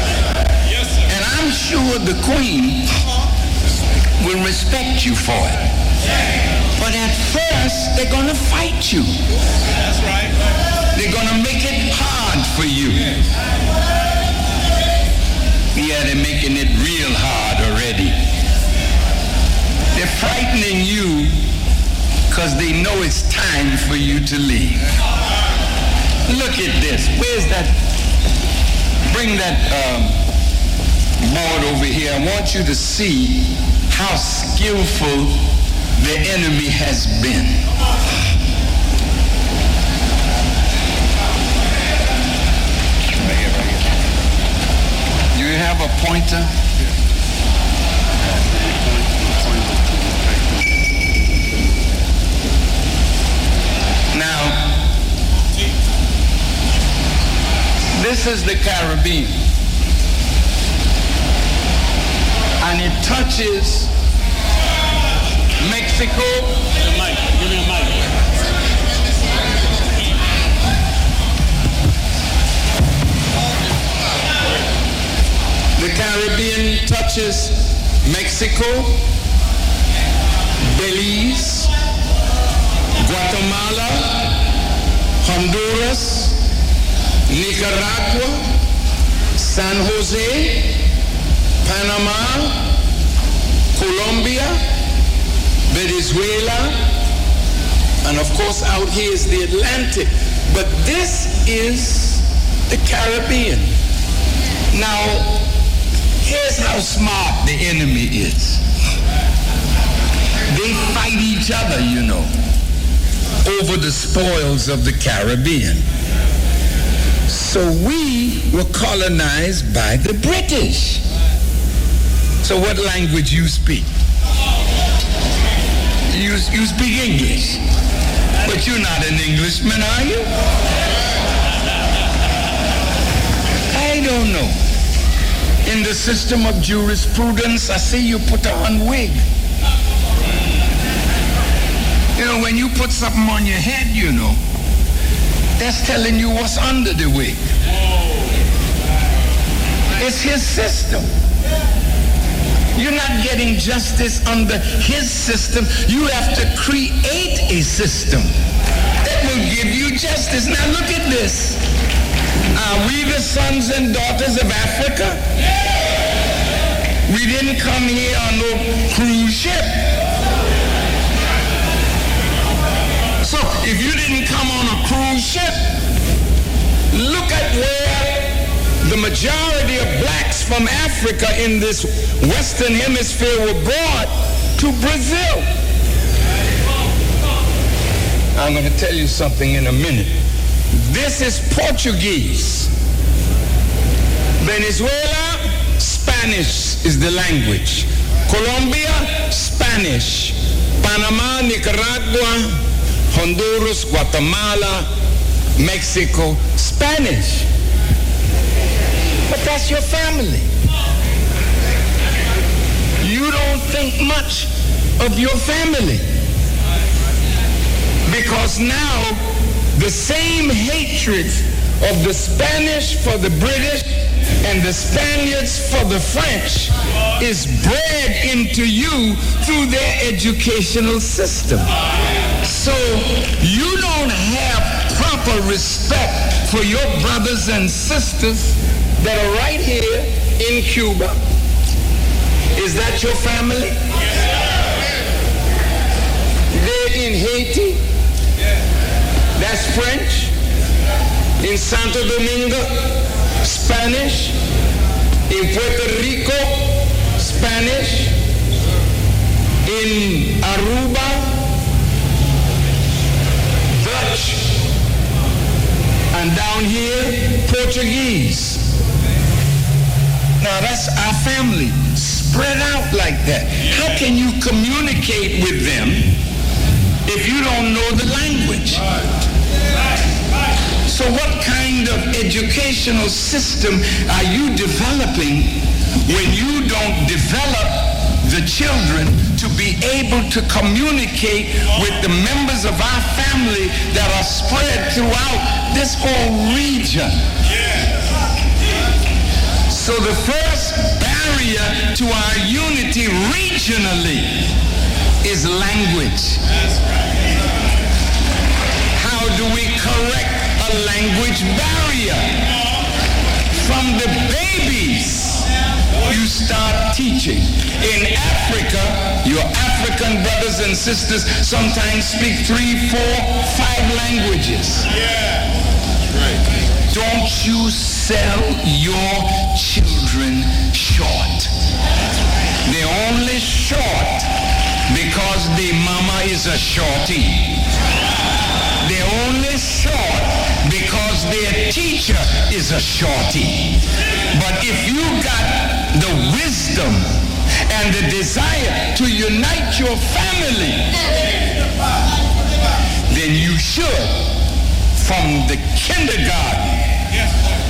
And I'm sure the Queen will respect you for it. But at first, they're going to fight you. That's right. They're going to make it hard for you. Yeah, they're making it real hard already. They're frightening you because they know it's time for you to leave. Look at this. Where's that? Bring that board over here. I want you to see how skillful the enemy has been. Do you have a pointer? Now, this is the Caribbean. And it touches Mexico. Give me a mic. Give me a mic. The Caribbean touches Mexico, Belize, Guatemala, Honduras, Nicaragua, San Jose, Panama, Colombia, Venezuela, and of course out here is the Atlantic. But this is the Caribbean. Now, here's how smart the enemy is. They fight each other, you know, over the spoils of the Caribbean. So we were colonized by the British. So what language you speak? You speak English, but you're not an Englishman, are you? I don't know. In the system of jurisprudence, I see you put on wig. You know, when you put something on your head, you know, that's telling you what's under the wig. It's his system. You're not getting justice under his system. You have to create a system that will give you justice. Now look at this. Are we the sons and daughters of Africa? We didn't come here on no cruise ship. So if you didn't come on a cruise ship, look at where the majority of blacks from Africa in this Western Hemisphere were brought to Brazil. I'm going to tell you something in a minute. This is Portuguese. Venezuela, Spanish is the language. Colombia, Spanish. Panama, Nicaragua, Honduras, Guatemala, Mexico, Spanish. But that's your family. You don't think much of your family. Because now the same hatred of the Spanish for the British and the Spaniards for the French is bred into you through their educational system. So you don't have proper respect for your brothers and sisters that are right here in Cuba. Is that your family? They're in Haiti. That's French. In Santo Domingo, Spanish. In Puerto Rico, Spanish. In Aruba, Dutch. And down here, Portuguese. Now that's our family, spread out like that. How can you communicate with them if you don't know the language? So what kind of educational system are you developing when you don't develop the children to be able to communicate with the members of our family that are spread throughout this whole region? So the first barrier to our unity regionally is language. How do we correct a language barrier? From the babies, you start teaching. In Africa, your African brothers and sisters sometimes speak 3, 4, 5 languages. Don't you sell your children short. They're only short because their mama is a shorty. They're only short because their teacher is a shorty. But if you got the wisdom and the desire to unite your family, then you should, from the kindergarten,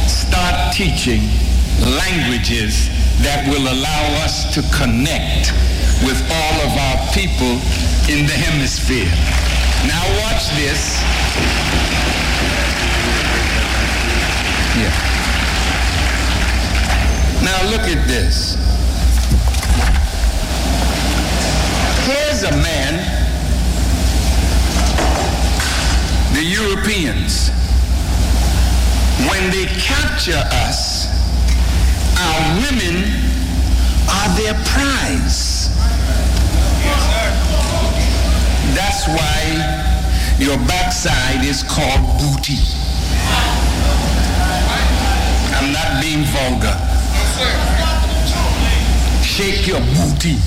start teaching languages that will allow us to connect with all of our people in the hemisphere. Now watch this. Yeah. Now look at this. Here's a man, the Europeans, when they capture us, our women are their prize. That's why your backside is called booty. I'm not being vulgar. Shake your booty.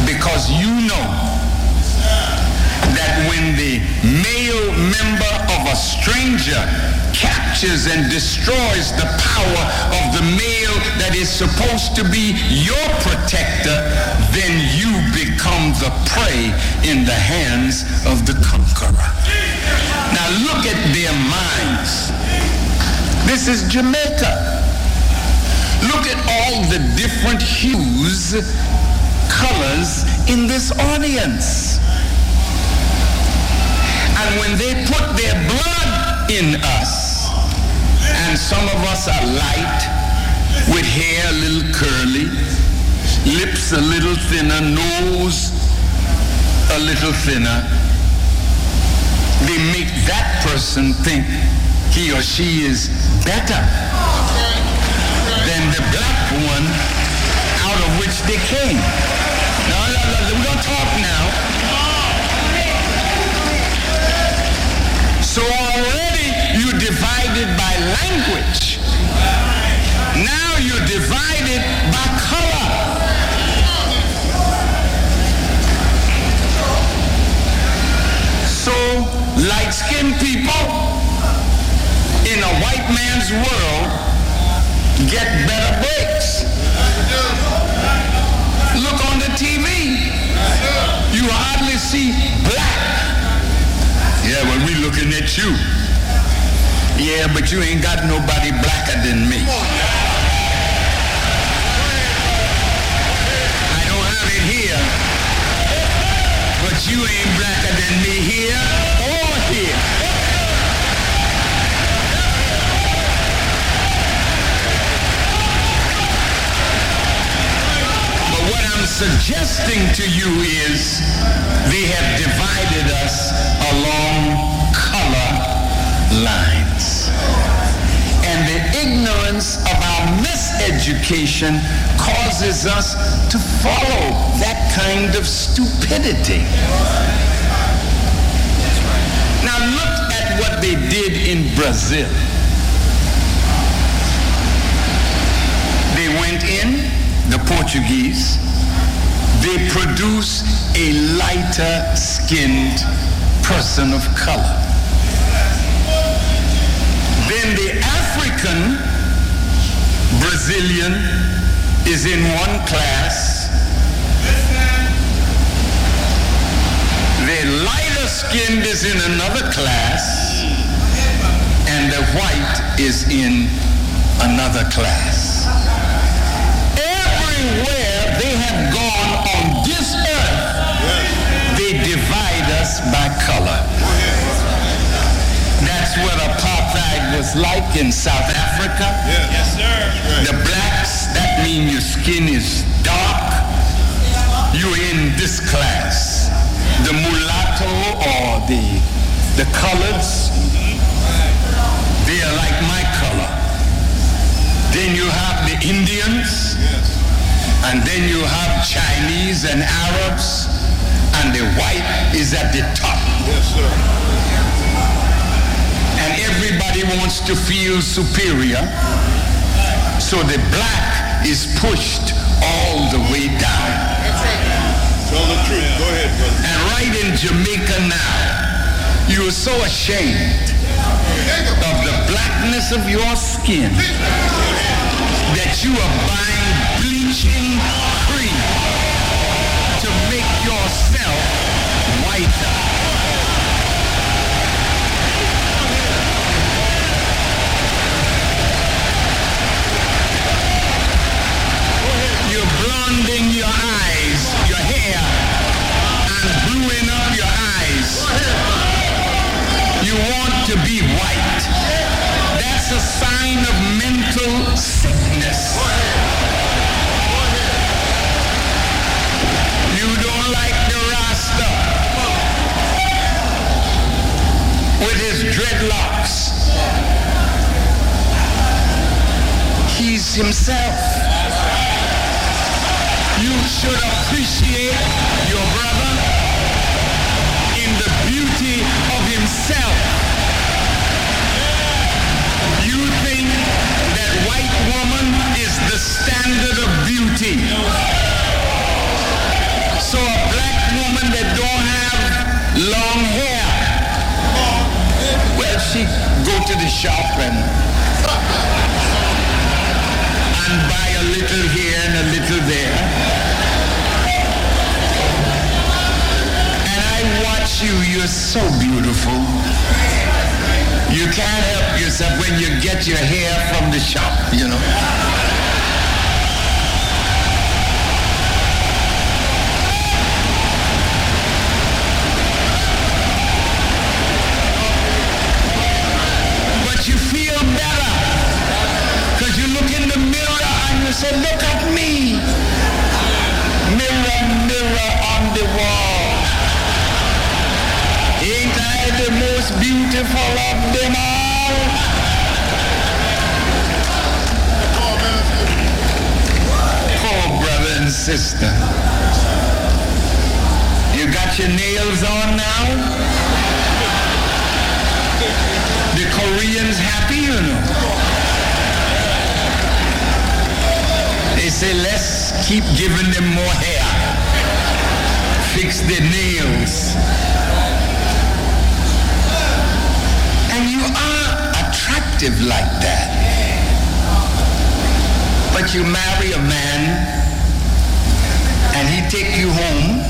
Because you know that when the male member of a stranger captures and destroys the power of the male that is supposed to be your protector, then you become the prey in the hands of the conqueror. Now look at their minds. This is Jamaica. Look at all the different hues, colors in this audience. And when they put their blood in us, and some of us are light, with hair a little curly, lips a little thinner, nose a little thinner, they make that person think he or she is better than the black one out of which they came. No, we don't talk now. So already you're divided by language. Now you're divided by color. So light-skinned people in a white man's world get better breaks. Look on the TV. You hardly see black. Yeah, well, we looking at you. Yeah, but you ain't got nobody blacker than me. I don't have it here, but you ain't blacker than me here or here. But what I'm suggesting to you is they have divided us along color lines. And the ignorance of our miseducation causes us to follow that kind of stupidity. Now look at what they did in Brazil. They went in, the Portuguese, they produced a lighter skinned person of color. Then the African Brazilian is in one class. The lighter skinned is in another class. white is in another class. Everywhere they have gone on this earth, they divide us by color. That's what apartheid was like in South Africa. Yes, sir. The blacks, that means your skin is dark. You're in this class. The mulatto or the coloreds, they are like my color. Then you have the Indians, and then you have Chinese and Arabs, and the white is at the top. Yes, sir. And everybody wants to feel superior, so the black is pushed all the way down. Tell the truth. Go ahead, brother. And right in Jamaica now, you are so ashamed of the blackness of your skin that you are buying bleaching cream to make yourself whiter. You're blonding your eyes, your hair, and bluing up your eyes. You want to be white. That's a sign of mental sickness. You don't like the Rasta with his dreadlocks. He's himself. You should appreciate your brother in the beauty of himself. You think that white woman is the standard of beauty. So a black woman that don't have long hair, well, she go to the shop and buy a little here and a little there. And I watch you, you're so beautiful. You can't help yourself when you get your hair from the shop, you know. But you feel better because you look in the mirror and you say, look at me. Mirror, mirror on the wall. Ain't I the most beautiful of them all? Poor brother and sister. You got your nails on now? The Koreans happy, you know. They say, let's keep giving them more hair. Fix their nails. And you are attractive like that. But you marry a man and he take you home.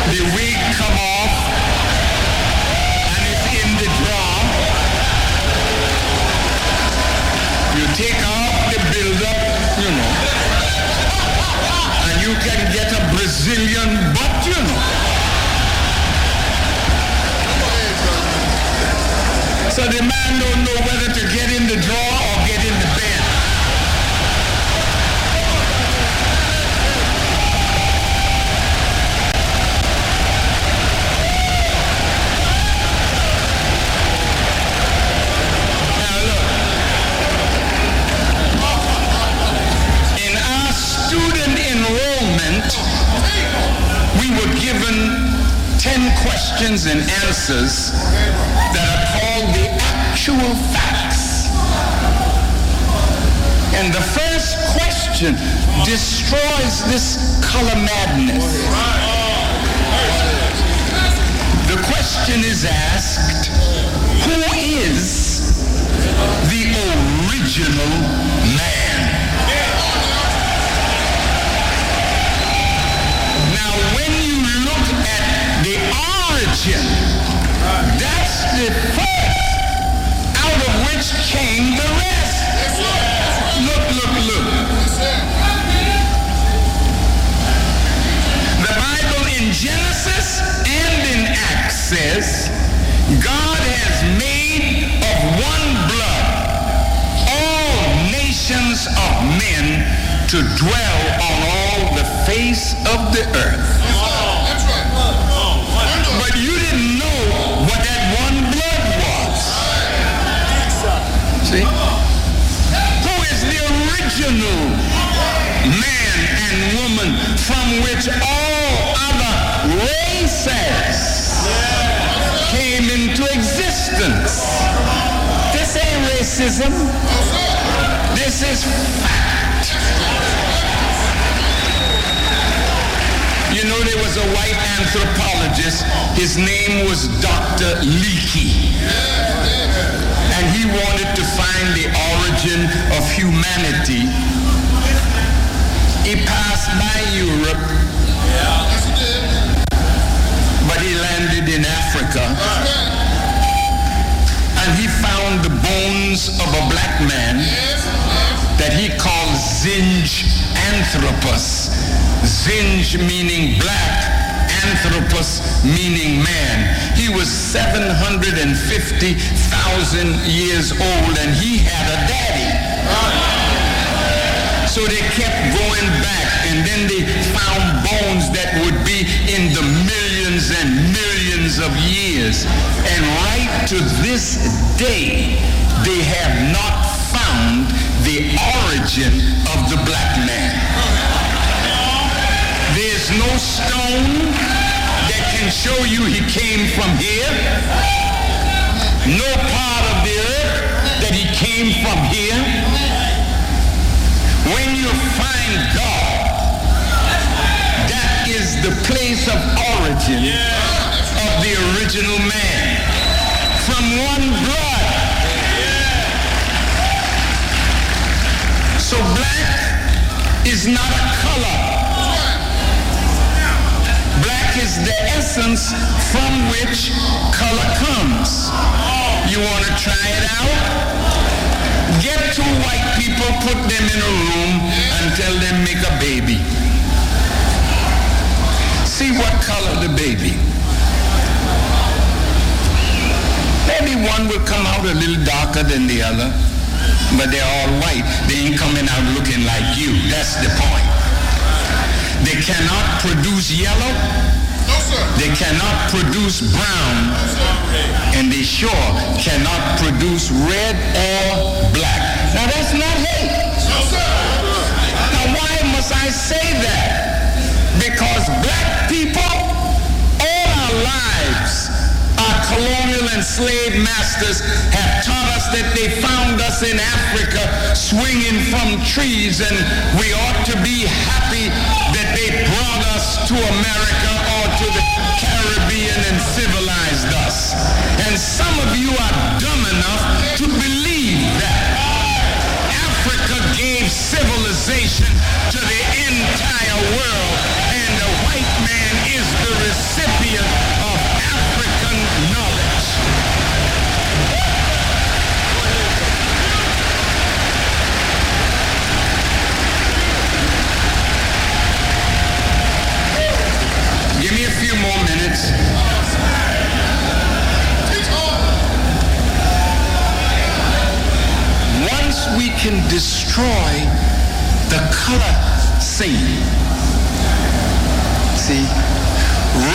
The wig come off and it's in the drawer. You take off the build-up, you know. You can get a Brazilian butt, you know. So the man don't know whether to get in the drawer or get in the bed. Now look, in our student enrollment, we were given 10 questions and answers that are called the actual facts. And the first question destroys this color madness. The question is asked, who is the original man? Now, when origin. That's the first out of which came the rest. Look. The Bible in Genesis and in Acts says, God has made of one blood all nations of men to dwell on all the face of the earth. But you didn't know what that one blood was. See? Who is the original man and woman from which all other races came into existence? This ain't racism. This is fact. You know, there was a white anthropologist. His name was Dr. Leakey. And he wanted to find the origin of humanity. He passed by Europe, but he landed in Africa. And he found the bones of a black man that he called Zinj Anthropus. Zinj meaning black, Anthropus meaning man. He was 750,000 years old and he had a daddy. So they kept going back and then they found bones that would be in the millions and millions of years. And right to this day, they have not found the origin of the black man. There's no stone that can show you he came from here. No part of the earth that he came from here. When you find God, that is the place of origin of the original man. From one blood. So black is not a color. Black is the essence from which color comes. You want to try it out? Get two white people, put them in a room, and tell them make a baby. See what color the baby. Maybe one will come out a little darker than the other, but they're all white. They ain't coming out looking like you. That's the point. They cannot produce yellow. No, sir. They cannot produce brown. No, sir. And they sure cannot produce red or black. Now that's not hate. No, sir. Now why must I say that? Because black people, all our lives, our colonial and slave masters have taught us that they found us in Africa swinging from trees, and we ought to be happy that they brought us to America or to the Caribbean and civilized us. And some of you are dumb enough to believe that. Africa gave civilization to the entire world, and the white man is the recipient of African knowledge. Give me a few more minutes. Once we can destroy the color scene. See,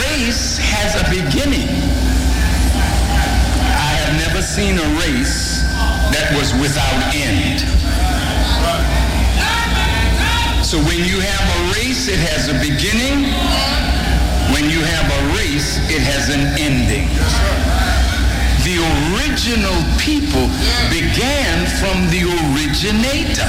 race has a beginning. I have never seen a race that was without end. So when you have a race, it has a beginning. When you have a race, it has an ending. The original people began from the originator.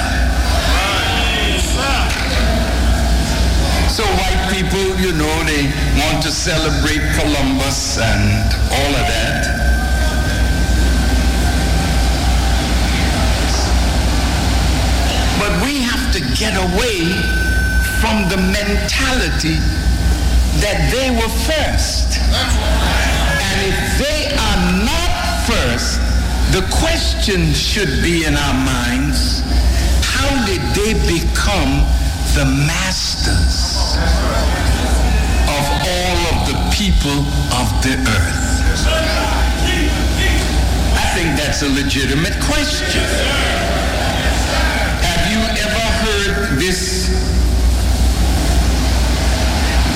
So white people, you know, they want to celebrate Columbus and all of that. But we have to get away from the mentality that they were first. first, the question should be in our minds, how did they become the masters of all of the people of the earth? I think that's a legitimate question. Have you ever heard this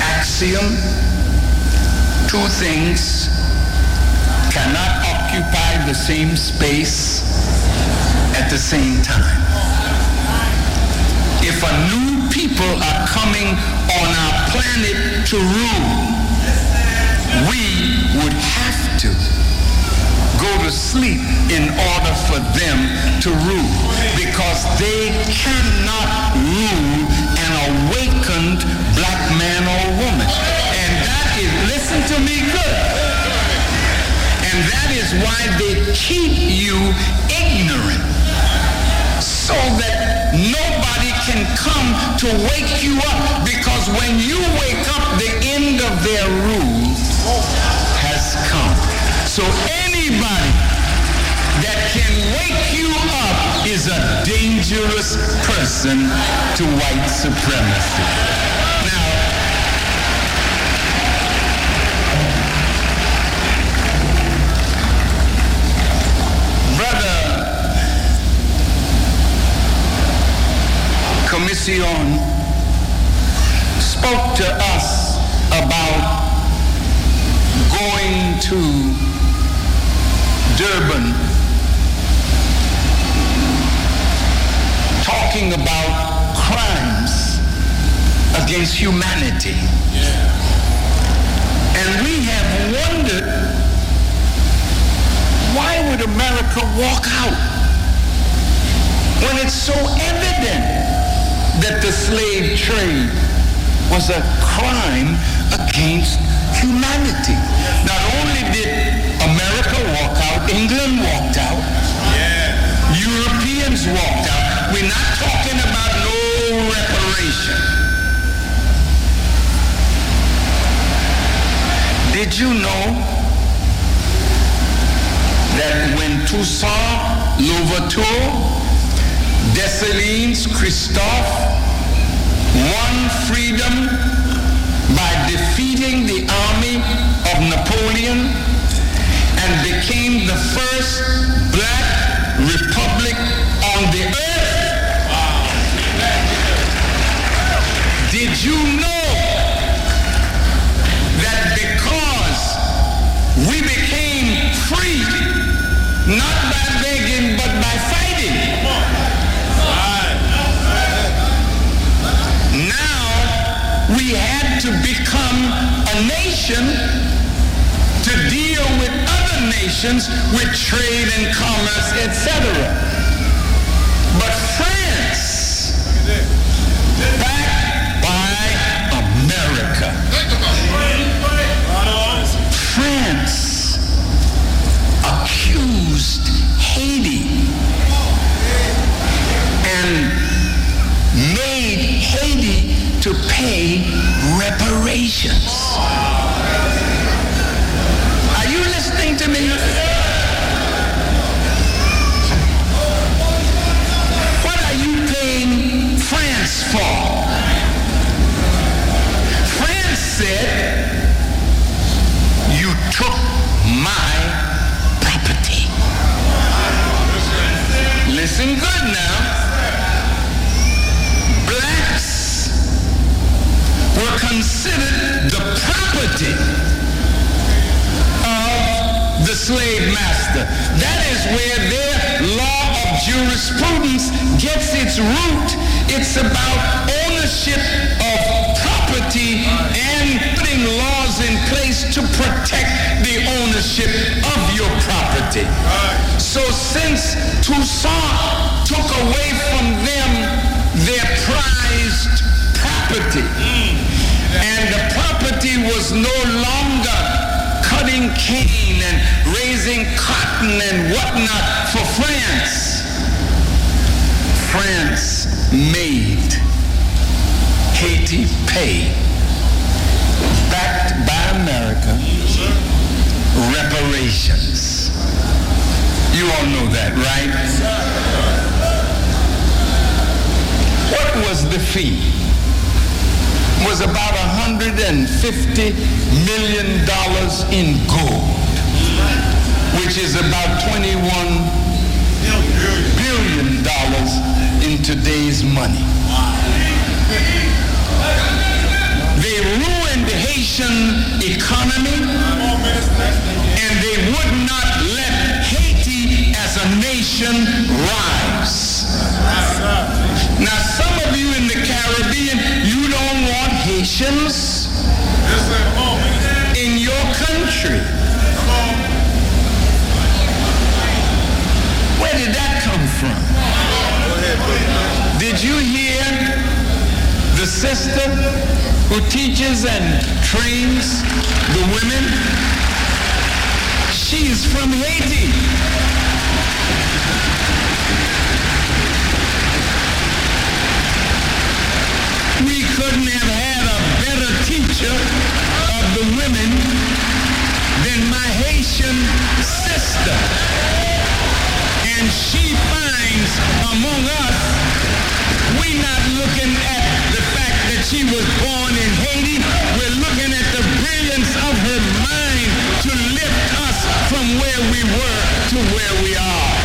axiom? Two things cannot occupy the same space at the same time. If a new people are coming on our planet to rule, we would have to go to sleep in order for them to rule, because they cannot rule an awakened black man or woman. And that is, listen to me good, and that is why they keep you ignorant, so that nobody can come to wake you up, because when you wake up, the end of their rule has come. So anybody that can wake you up is a dangerous person to white supremacy. Now, Brother Commission spoke to us about going to Durban, talking about crimes against humanity. And we have wondered, why would America walk out when it's so evident that the slave trade was a crime against humanity? Not only did America walk out, England walked out, Europeans walked out. We're not talking about no reparation. Did you know that when Toussaint Louverture, Dessalines, Christophe won freedom by defeating the army of Napoleon and became the first black republic on the earth? Did you know that because we became free, not by begging, but by fighting, now we had to become a nation to deal with other nations with trade and commerce, etc. But France, backed by America, France accused Haiti and made Haiti to pay reparations. Are you listening to me? What are you paying France for? France said, you took my property. Listen good now. Blacks were considered the property of the slave master. That is where their law of jurisprudence gets its root. It's about ownership of property and putting laws in place to protect the ownership of your property. So since Toussaint took away from them their prized property, and the property was no longer cutting cane and raising cotton and whatnot for France, France made Haiti pay, backed by America, reparations. You all know that, right? What was the fee? It was about $150 million in gold, which is about $21 billion in today's money. They ruined the Haitian economy, and they would not let Haiti as a nation rise. Now, some of you in the Caribbean, you don't want Haitians in your country. Where did that come from? Did you hear the sister who teaches and trains the women? She's from Haiti. We couldn't have had a better teacher of the women than my Haitian sister. And she finds among us, we're not looking at the fact that she was born in Haiti. We're looking at the brilliance of her mind to lift us from where we were to where we are.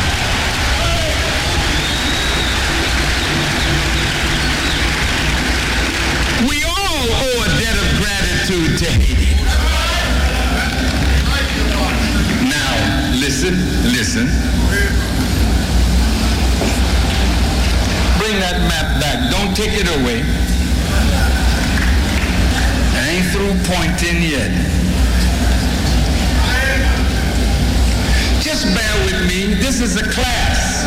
We all owe a debt of gratitude to Haiti. Now, listen. Bring that map back. Don't take it away. I ain't through pointing yet. Just bear with me. This is a class.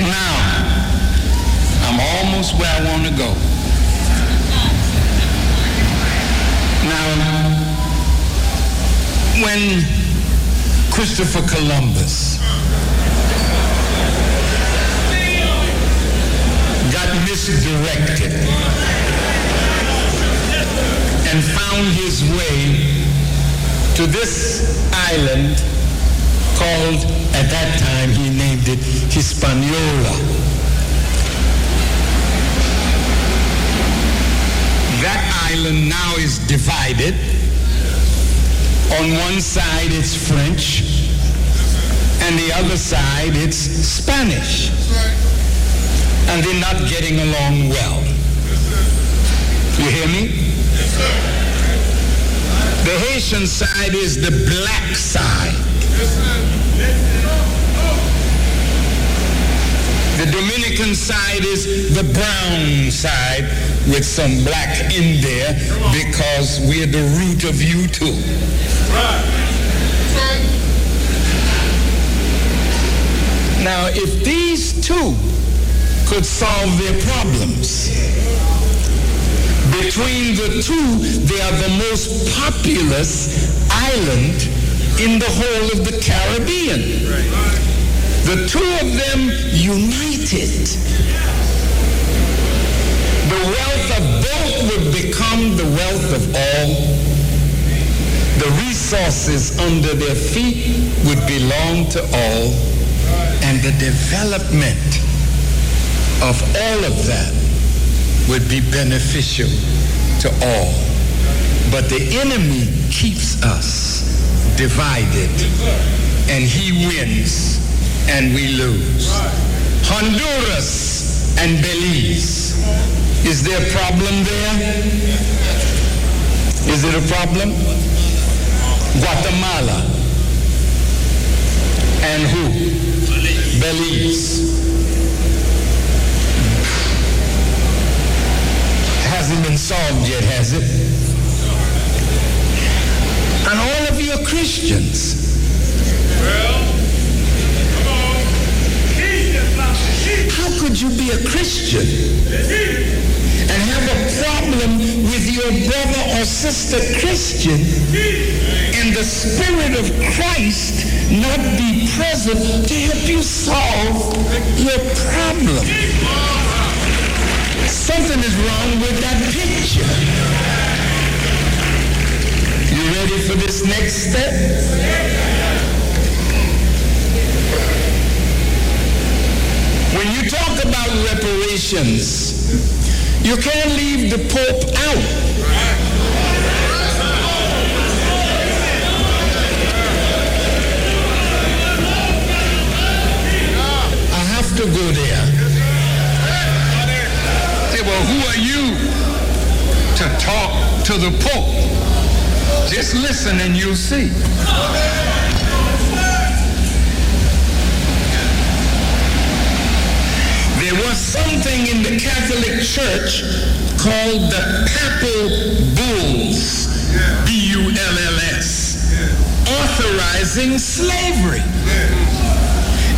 Now, I'm almost where I want to go. Now, when Christopher Columbus got misdirected and found his way to this island called, at that time he named it Hispaniola. That island now is divided. On one side it's French, and the other side it's Spanish. And they're not getting along well. You hear me? The Haitian side is the black side. The Dominican side is the brown side with some black in there because we're the root of you too. Now, if these two could solve their problems, between the two, they are the most populous island in the whole of the Caribbean. The two of them united. The wealth of both would become the wealth of all. The resources under their feet would belong to all. And the development of all of that would be beneficial to all. But the enemy keeps us divided, and he wins and we lose. Honduras and Belize. Is there a problem there? Is it a problem? Guatemala. And who? Belize. Hasn't been solved yet, has it? And all of you are Christians. How could you be a Christian and have a problem with your brother or sister Christian and the Spirit of Christ not be present to help you solve your problem. Something is wrong with that picture. You ready for this next step? When you talk about reparations, you can't leave the Pope out. I have to go there. Say, well, who are you to talk to the Pope? Just listen and you'll see. There was something in the Catholic Church called the Papal Bulls, B-U-L-L-S, authorizing slavery.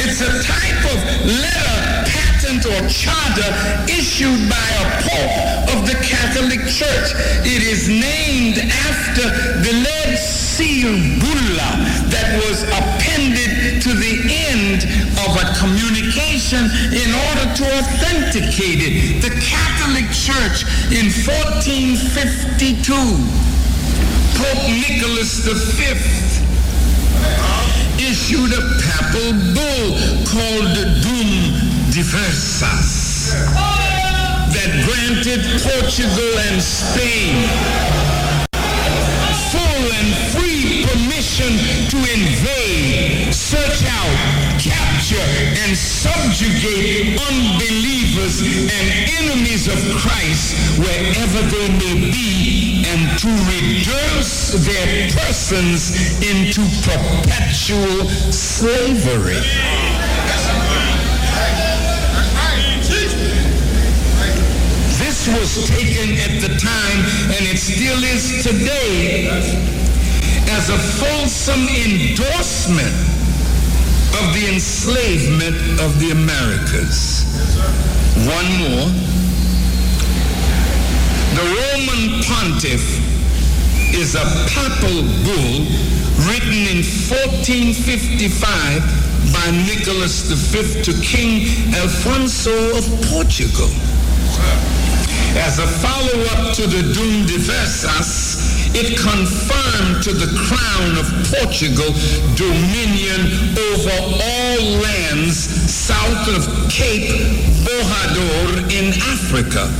It's a type of letter, patent, or charter issued by a pope of the Catholic Church. It is named after the lead seal bulla that was appended to the end of a communication in order to authenticate it. The Catholic Church in 1452, Pope Nicholas V issued a papal bull called Dum Diversas that granted Portugal and Spain full and free permission to invade, search out, capture, and subjugate unbelievers and enemies of Christ wherever they may be, and to reduce their persons into perpetual slavery. This was taken at the time, and it still is today, as a fulsome endorsement of the enslavement of the Americas. One more. The Roman Pontiff is a papal bull written in 1455 by Nicholas V to King Alfonso of Portugal. As a follow-up to the Dum Diversas, it confirmed to the crown of Portugal dominion over all lands south of Cape Bojador in Africa,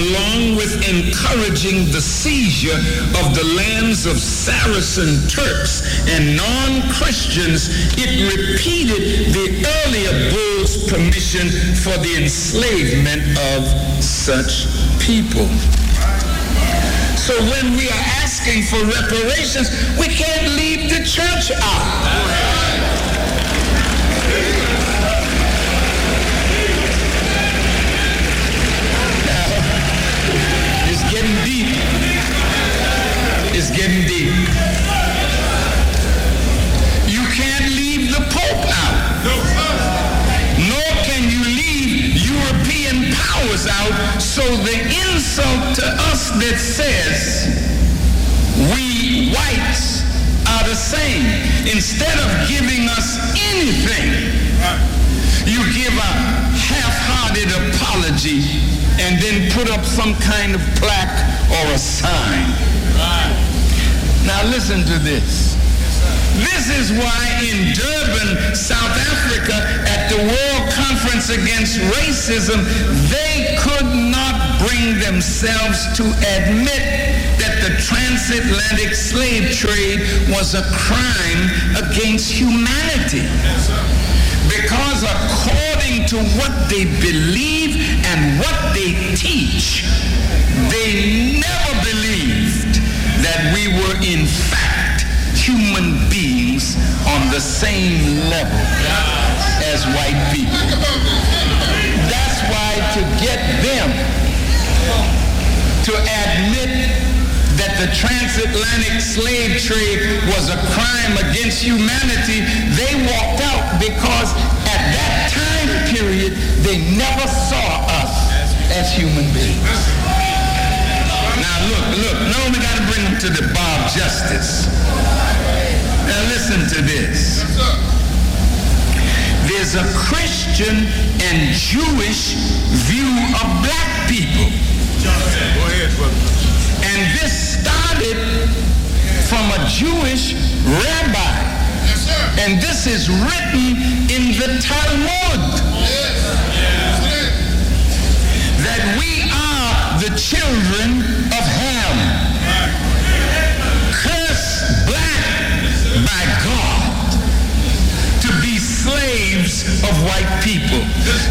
along with encouraging the seizure of the lands of Saracen Turks and non-Christians. It repeated the earlier bull's permission for the enslavement of such people. So when we are asking for reparations, we can't leave the church out. Now, it's getting deep. It's getting deep. You can't leave the Pope out. Nor can you leave European powers out. So the insult to us that says we whites are the same, instead of giving us anything, you give a half-hearted apology and then put up some kind of plaque or a sign. Now listen to this. This is why in Durban, South Africa, at the World Conference Against Racism, they could not bring themselves to admit that the transatlantic slave trade was a crime against humanity. Because according to what they believe and what they teach, they never believed that we were in fact human beings on the same level as white people. That's why to get them to admit that the transatlantic slave trade was a crime against humanity, they walked out, because at that time period, they never saw us as human beings. Now look, no, we got to bring them to the bar of justice. Now listen to to this. Yes, sir. There's a Christian and Jewish view of black people. Go ahead, brother. And this started from a Jewish rabbi. Yes, sir. And this is written in the Talmud. Yes. Yes. That we are the children of Ham. Cursed black by God to be slaves of white people.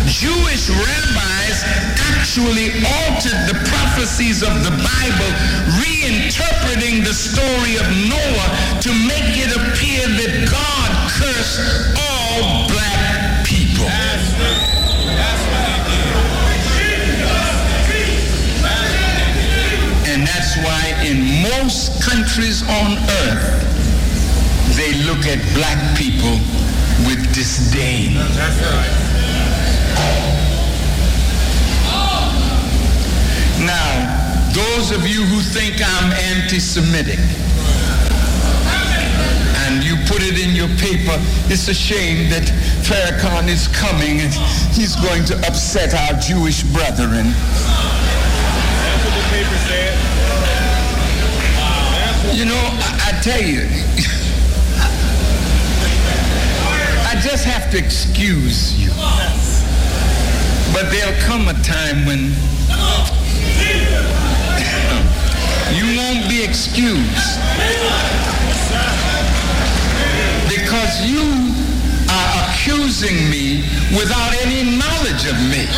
Jewish rabbis actually altered the prophecies of the Bible, reinterpreting the story of Noah to make it appear that God cursed all black people. And that's why in most countries on earth, they look at black people with disdain. That's right. Now, those of you who think I'm anti-Semitic, and you put it in your paper, it's a shame that Farrakhan is coming and he's going to upset our Jewish brethren. That's what the paper said. You know, I tell you, I just have to excuse you. But there'll come a time when you won't be excused because you are accusing me without any knowledge of me.